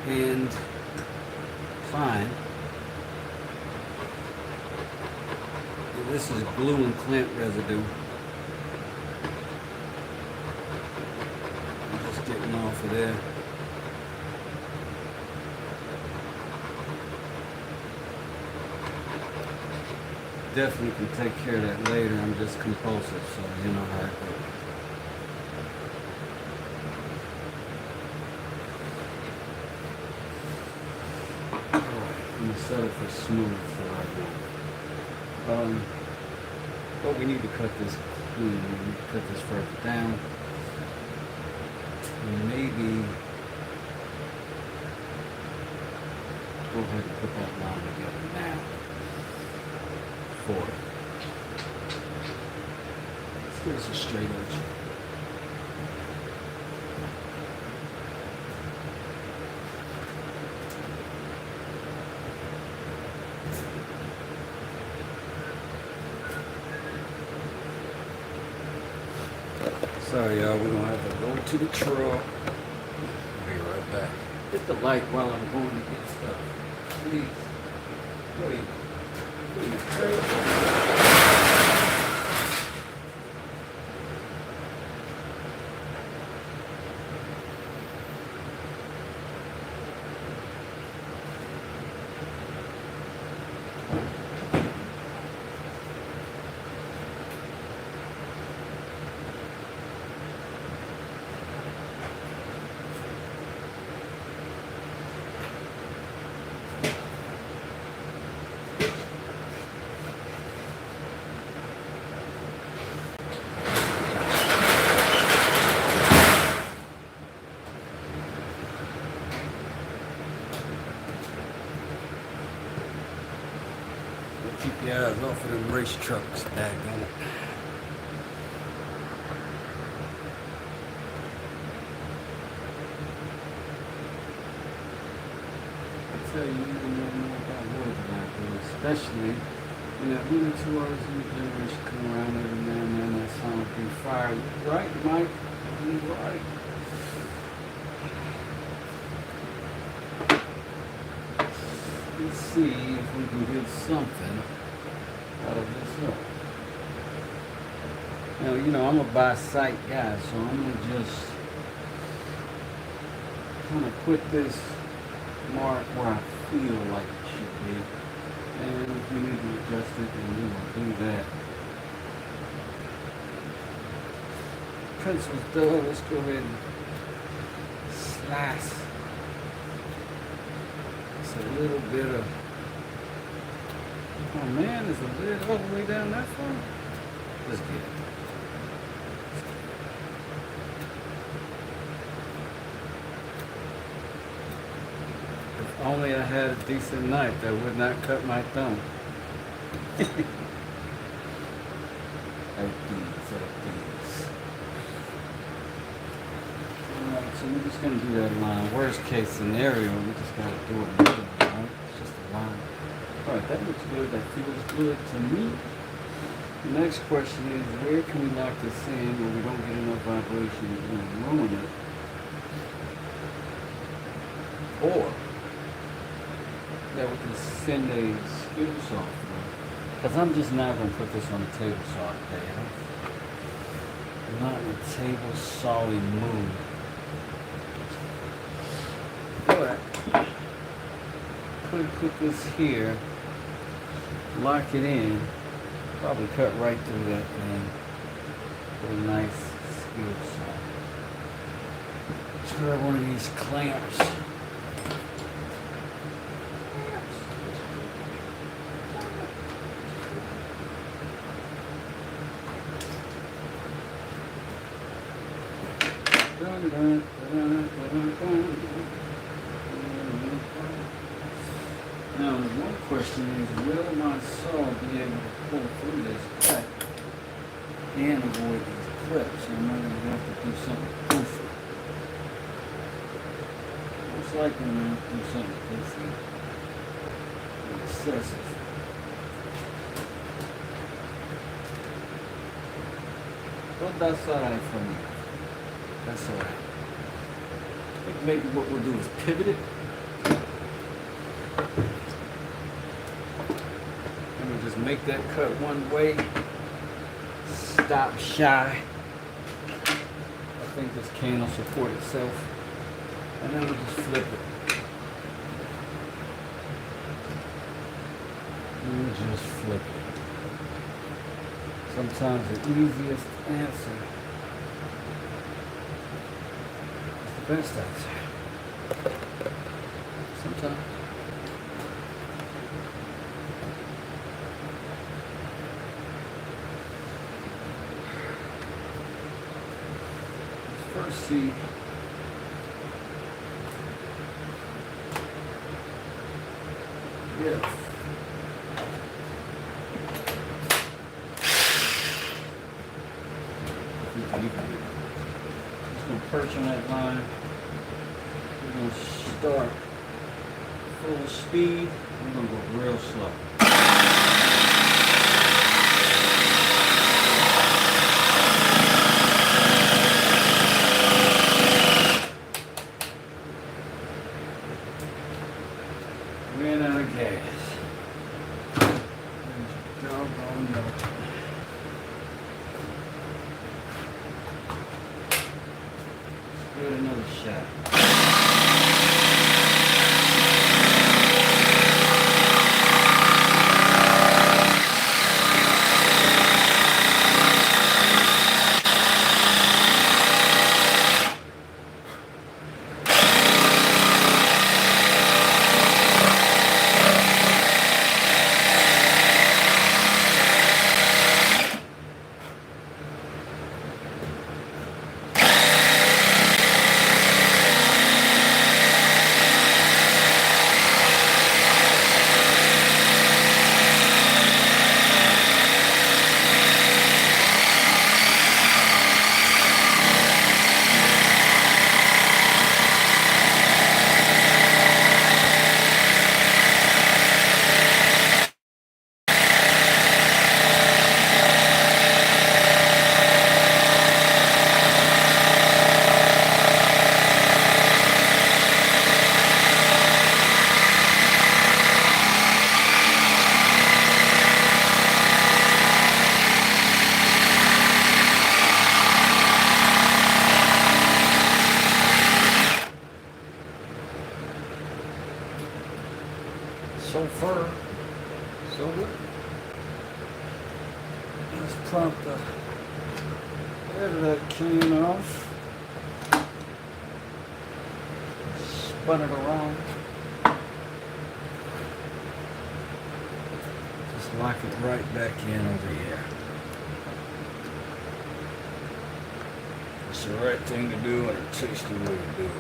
and pine. And this is glue and clamp residue. I'm just getting off of there. Definitely can take care of that later. I'm just compulsive, so you know how it goes. I'm gonna set it for smooth for right now. But we need to cut this clean. We need to cut this further down. And maybe go ahead and put that line together now. For it. Let's give us a straight edge. Sorry, y'all, we're gonna have to go to the truck. back. Hit the like while I'm going to get stuff. Please. Wait. Keep your eyes off of them race trucks, daggone it. I tell you, you don't know more about woodwork, especially in that 1 or 2 hours in the generation come around every now and then, that song will be fired. You right, Mike? You right. Let's see if we can get something out of this up. Now, you know, I'm a by-sight guy, so I'm going to just kind of put this mark where I feel like it should be. And if we need to adjust it, then we will do that. Pencil's done. Let's go ahead and slice. A little bit of, oh man, is a lid all the way down that far? Let's get it. If only I had a decent knife that would not cut my thumb. Like these. Alright, so we're just going to do that line. Worst case scenario, we just got to do it middle, right? It's just a line. Alright, that looks good. That feels good to me. The next question is, where can we lock this in where we don't get enough vibration and ruin it? Or that we can send a skill saw through. Because I'm just not going to put this on the table saw today. I'm not in a table sawy mood. But could put this here, lock it in, probably cut right through that thing with a nice skill saw. Let's grab one of these clamps. Now, the one question is, will my saw be able to pull through this cut and avoid these clips? Am I going to have to do something goofy? Most likely I'm going to have to do something goofy. Excessive. But that's alright for me. That's alright. I think maybe what we'll do is pivot it. And we'll just make that cut one way. Stop shy. I think this can will support itself. And then we'll just flip it. And we'll just flip it. Sometimes the easiest answer is the best answer. Sometimes. Let's first see if perch on that line. We're going to start full speed. We're going to go real slow. give it another shot. So far, so good. Let's pump the head of that can off. Spun it around. Just lock it right back in over here. It's the right thing to do and a tasty way to do it.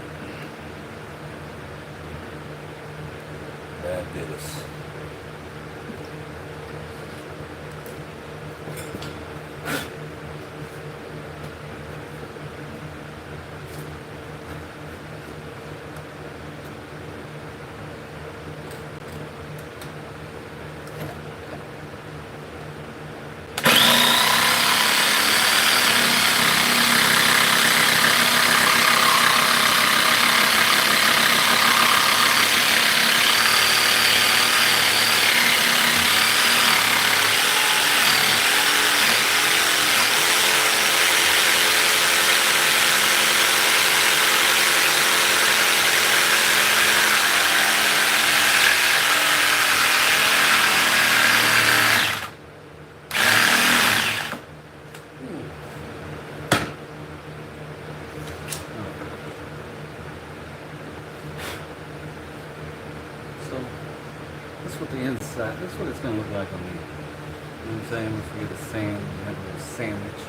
Fabulous. That's what the inside, that's what it's going to look like on the, you know what I'm saying, once we get the sand, we have a little sandwich.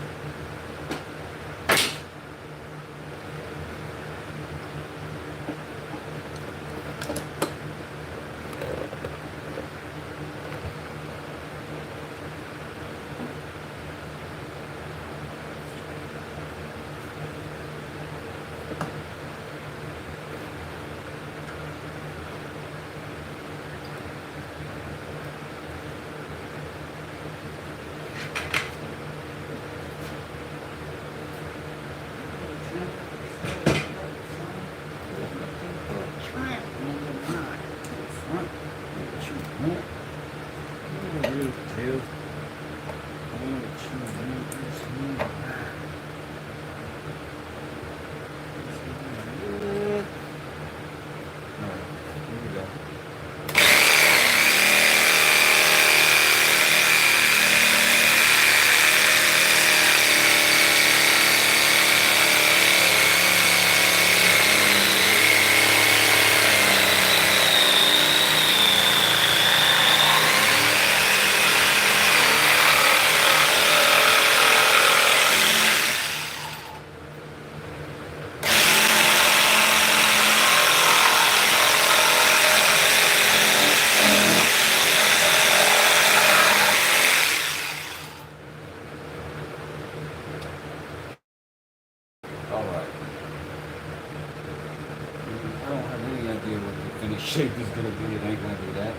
Shape is gonna be, it ain't gonna be that.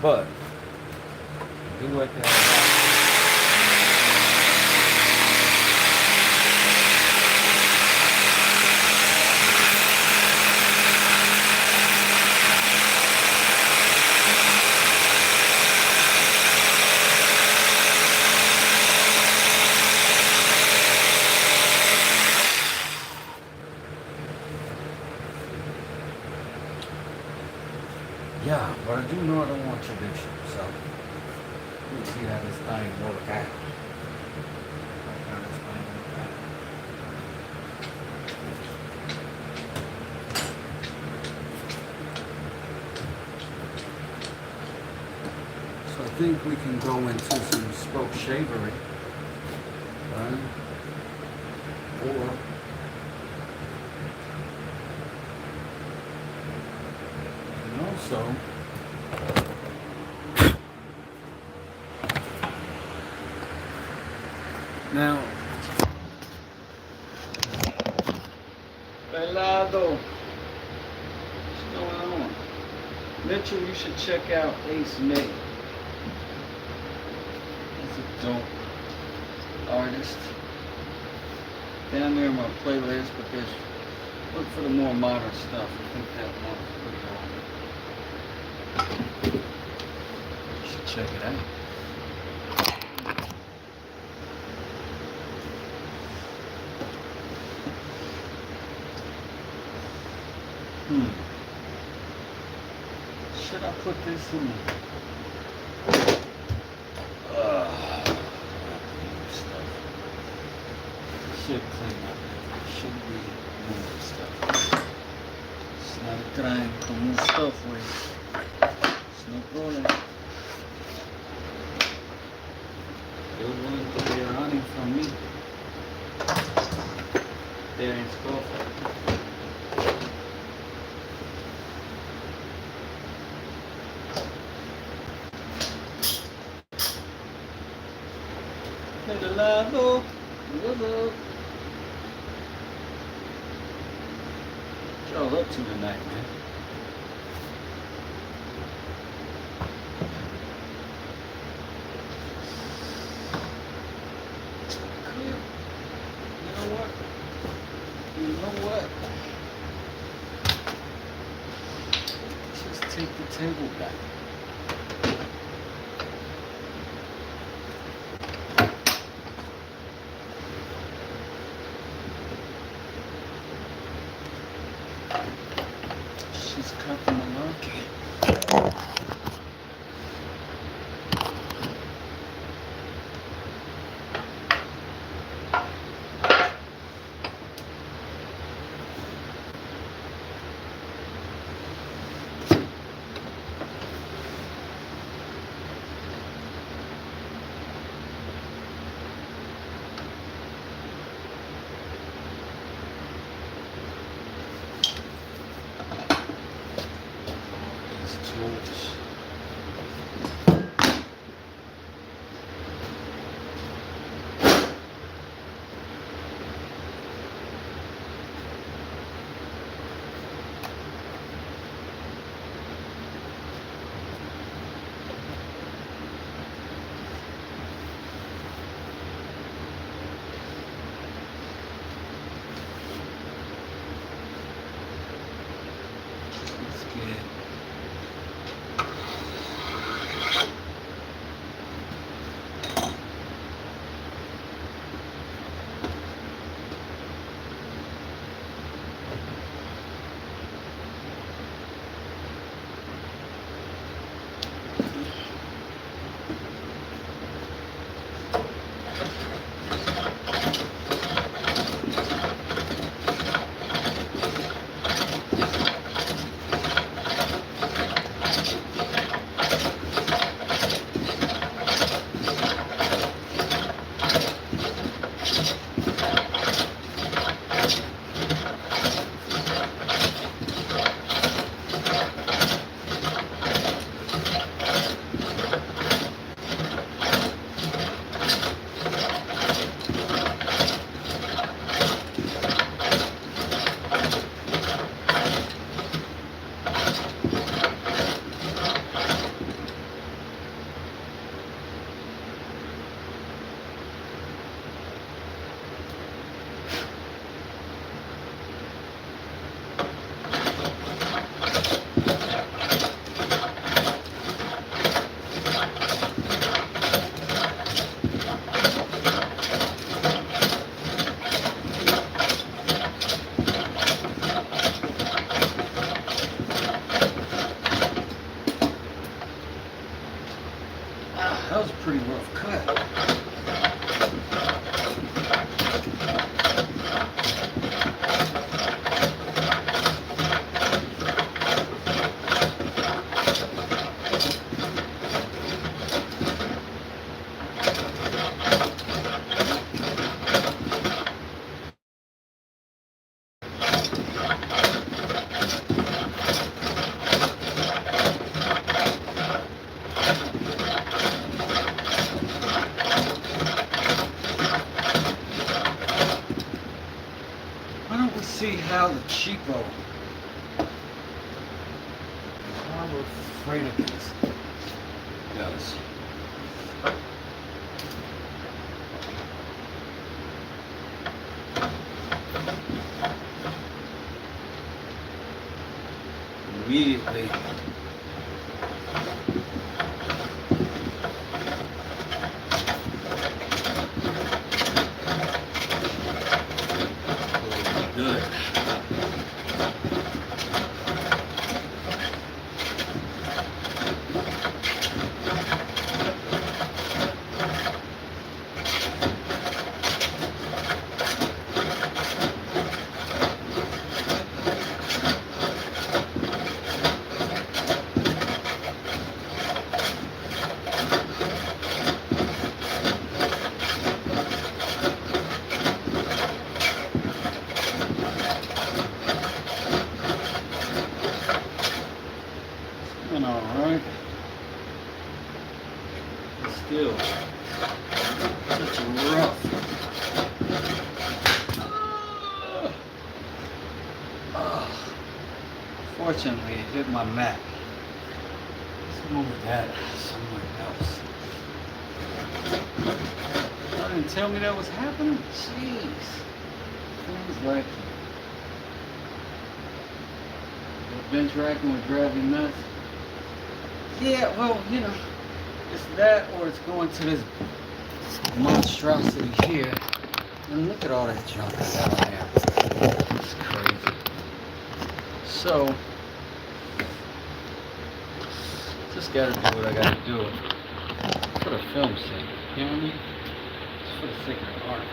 But do like that. do know I don't want tradition, so we'll see how this thing work out. How this thing work out. So I think we can go into some spoke shavery, right? Or and also now Pelado, what's going on? Mitchell, you should check out Ace May. He's a dope artist. Down there in my playlist, but there's look for the more modern stuff. I think that one's pretty awesome. You should check it out. Should I put this in? Stuff. Should clean up. Should be more stuff. It's not a crime to move stuff with. It's no problem. You're willing to be running from me. There in Scotland. Hello, what's up? What y'all up to tonight, man? Cool. You know what? Just take the table back. She's cutting the monkey. see how the cheapo Harbor Freightables goes. Immediately good. Alright. Still such a rough. Fortunately, it hit my mat. Let's move that somewhere else. Y'all didn't tell me that was happening? Jeez. Things like the bench racking would drive you nuts. Yeah, well, you know, it's that or it's going to this monstrosity here. And look at all that junk that's out there. It's crazy. So, just gotta do what I gotta do for the film sake. You know what I mean? It's for the sake of the art.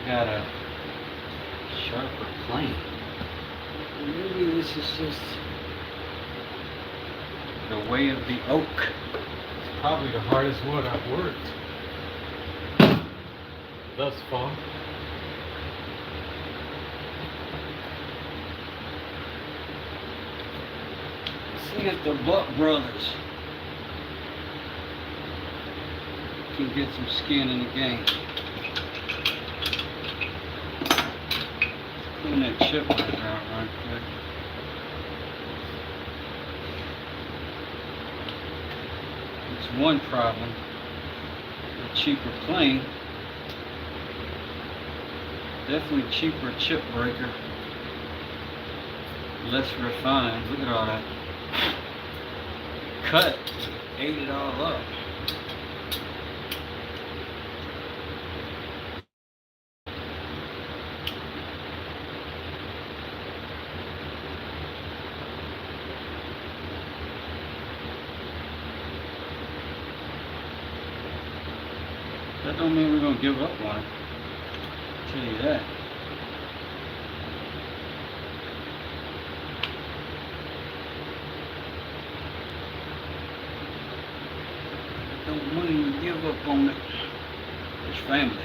Got a sharper plane. Maybe this is just the way of the oak. It's probably the hardest wood I've worked thus far. See if the Buck brothers can get some skin in the game. Clean that chip right out right quick. It's one problem. A cheaper plane. Definitely cheaper chip breaker. Less refined. Look at all that. Cut. Ate it all up. That don't mean we're gonna give up on it. I'll tell you that. give up on it. It's family.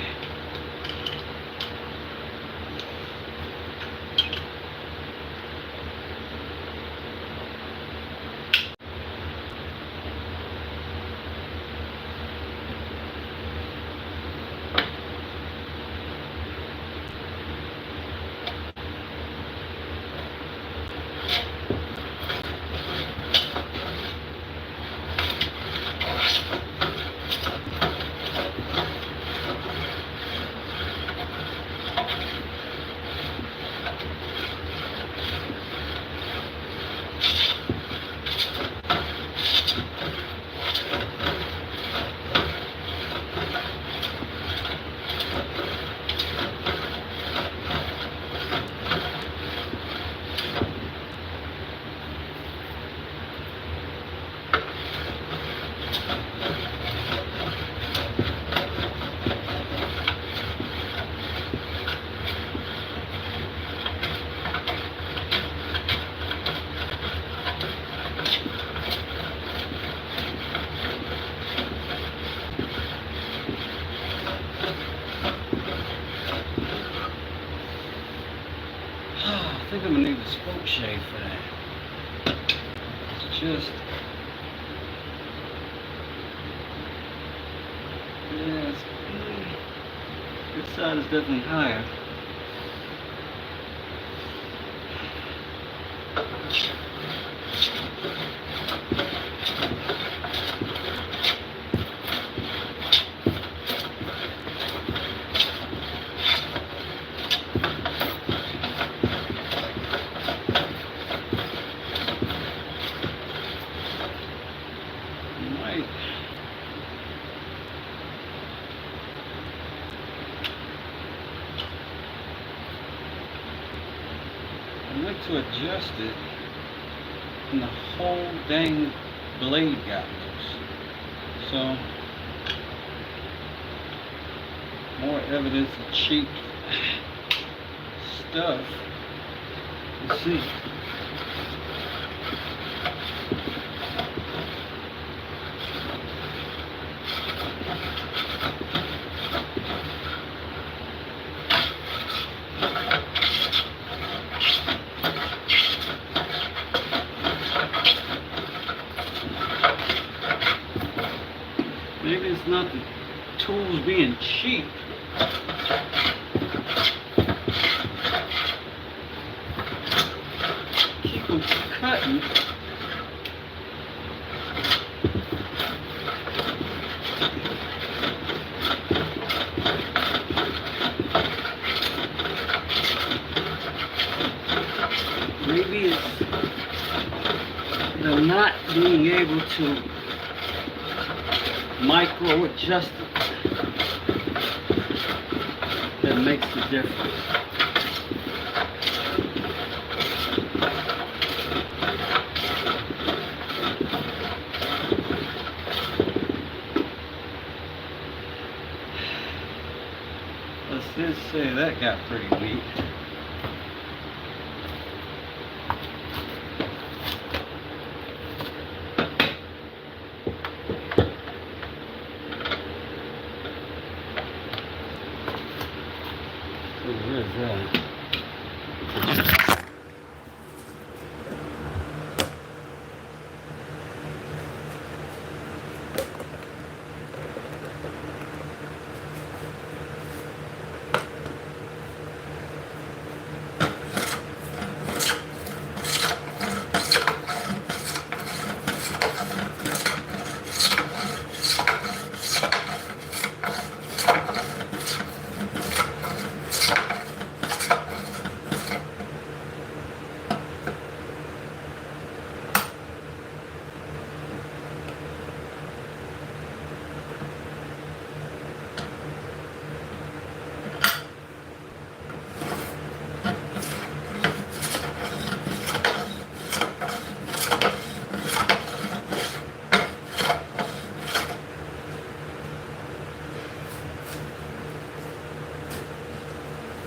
I think I'm gonna need a spoke shave for that. It's just, yeah, this side is definitely higher. I went to adjust it, and the whole dang blade got loose. So, more evidence of cheap stuff. Let's see. Maybe it's not the tools being cheap. Keep them cutting. Maybe it's the not being able to micro adjust it that makes the difference. Let's just say that got pretty weak. Where is that?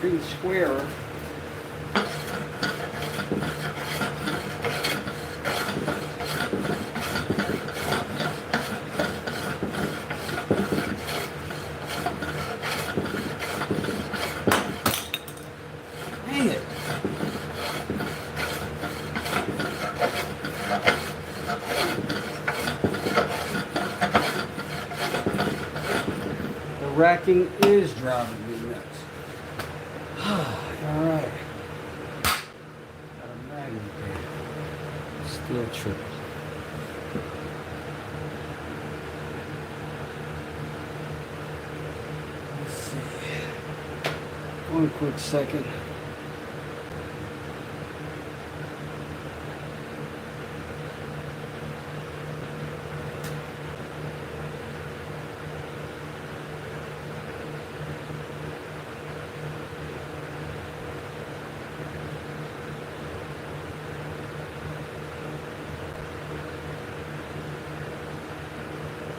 Pretty square. cracking is driving me nuts. Alright. Got a magnet there. Still tripping. Let's see. One quick second.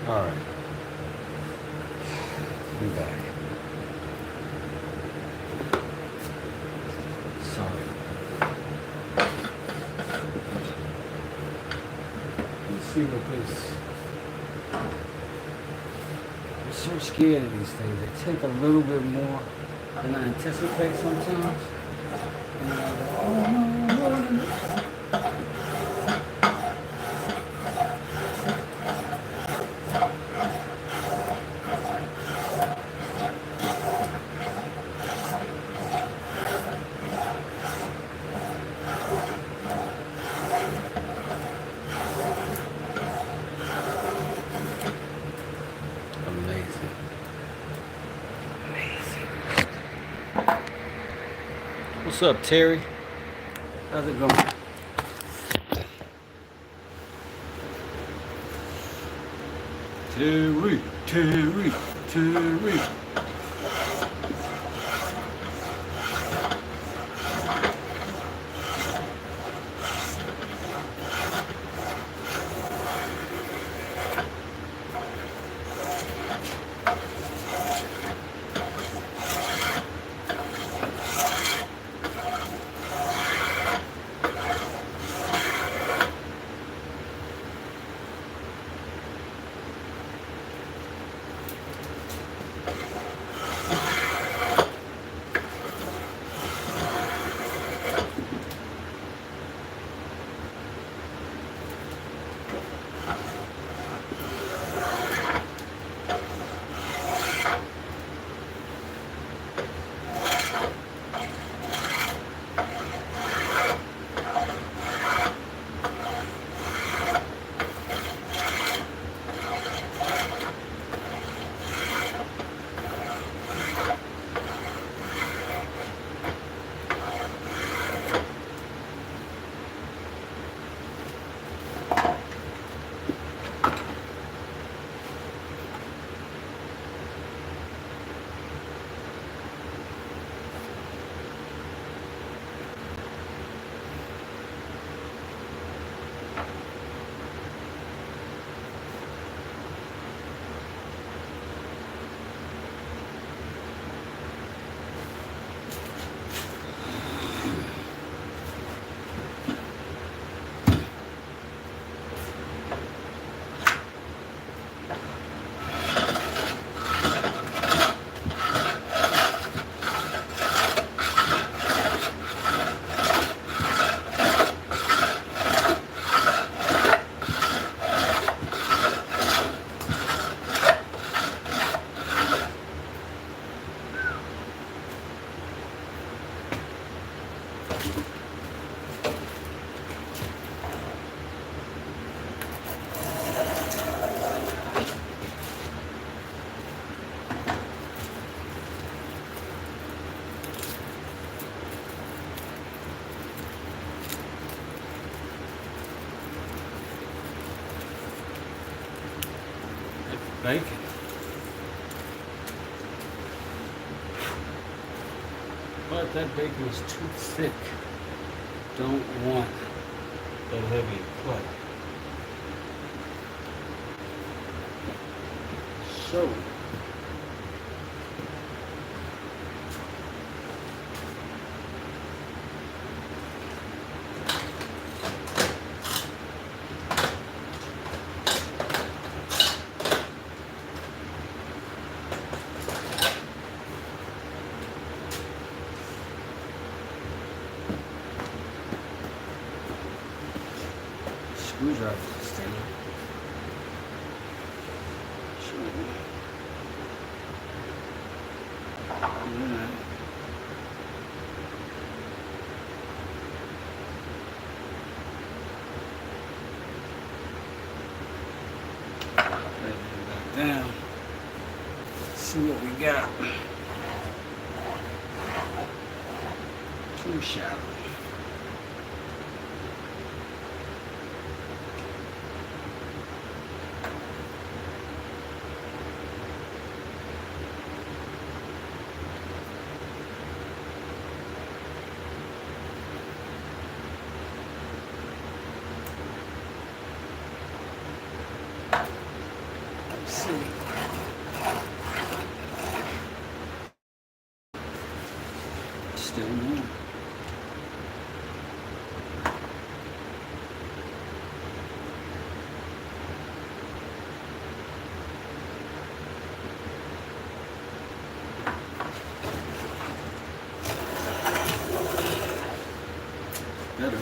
All right, I'm back. Sorry. Let's see what this. I'm so scared of these things. They take a little bit more than I anticipate sometimes. And I go, oh no, no, no. What's up, Terry? How's it going? Terry, Terry, Terry. Bacon. But that bacon is too thick. Don't want the heavy cut. So screwdriver stand. Sure. down. See what we got. Too shallow. Let's see. Still more. Better.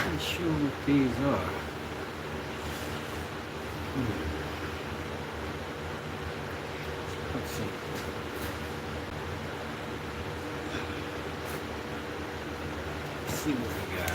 Not sure what these are. Let's see. Let's see what we got.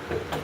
Mark.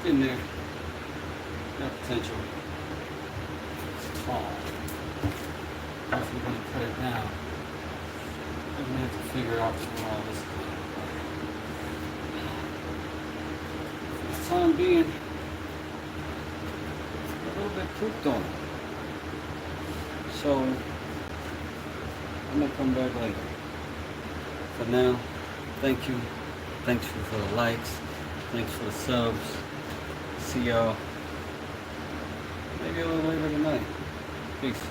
In there, got potential. It's tall. If we're going to cut it down, we're going to have to figure out what all this is. For the time being, a little bit pooped on it. So, I'm going to come back later. For now, thank you. Thanks for the likes. Thanks for the subs. See y'all maybe a little later tonight. Peace.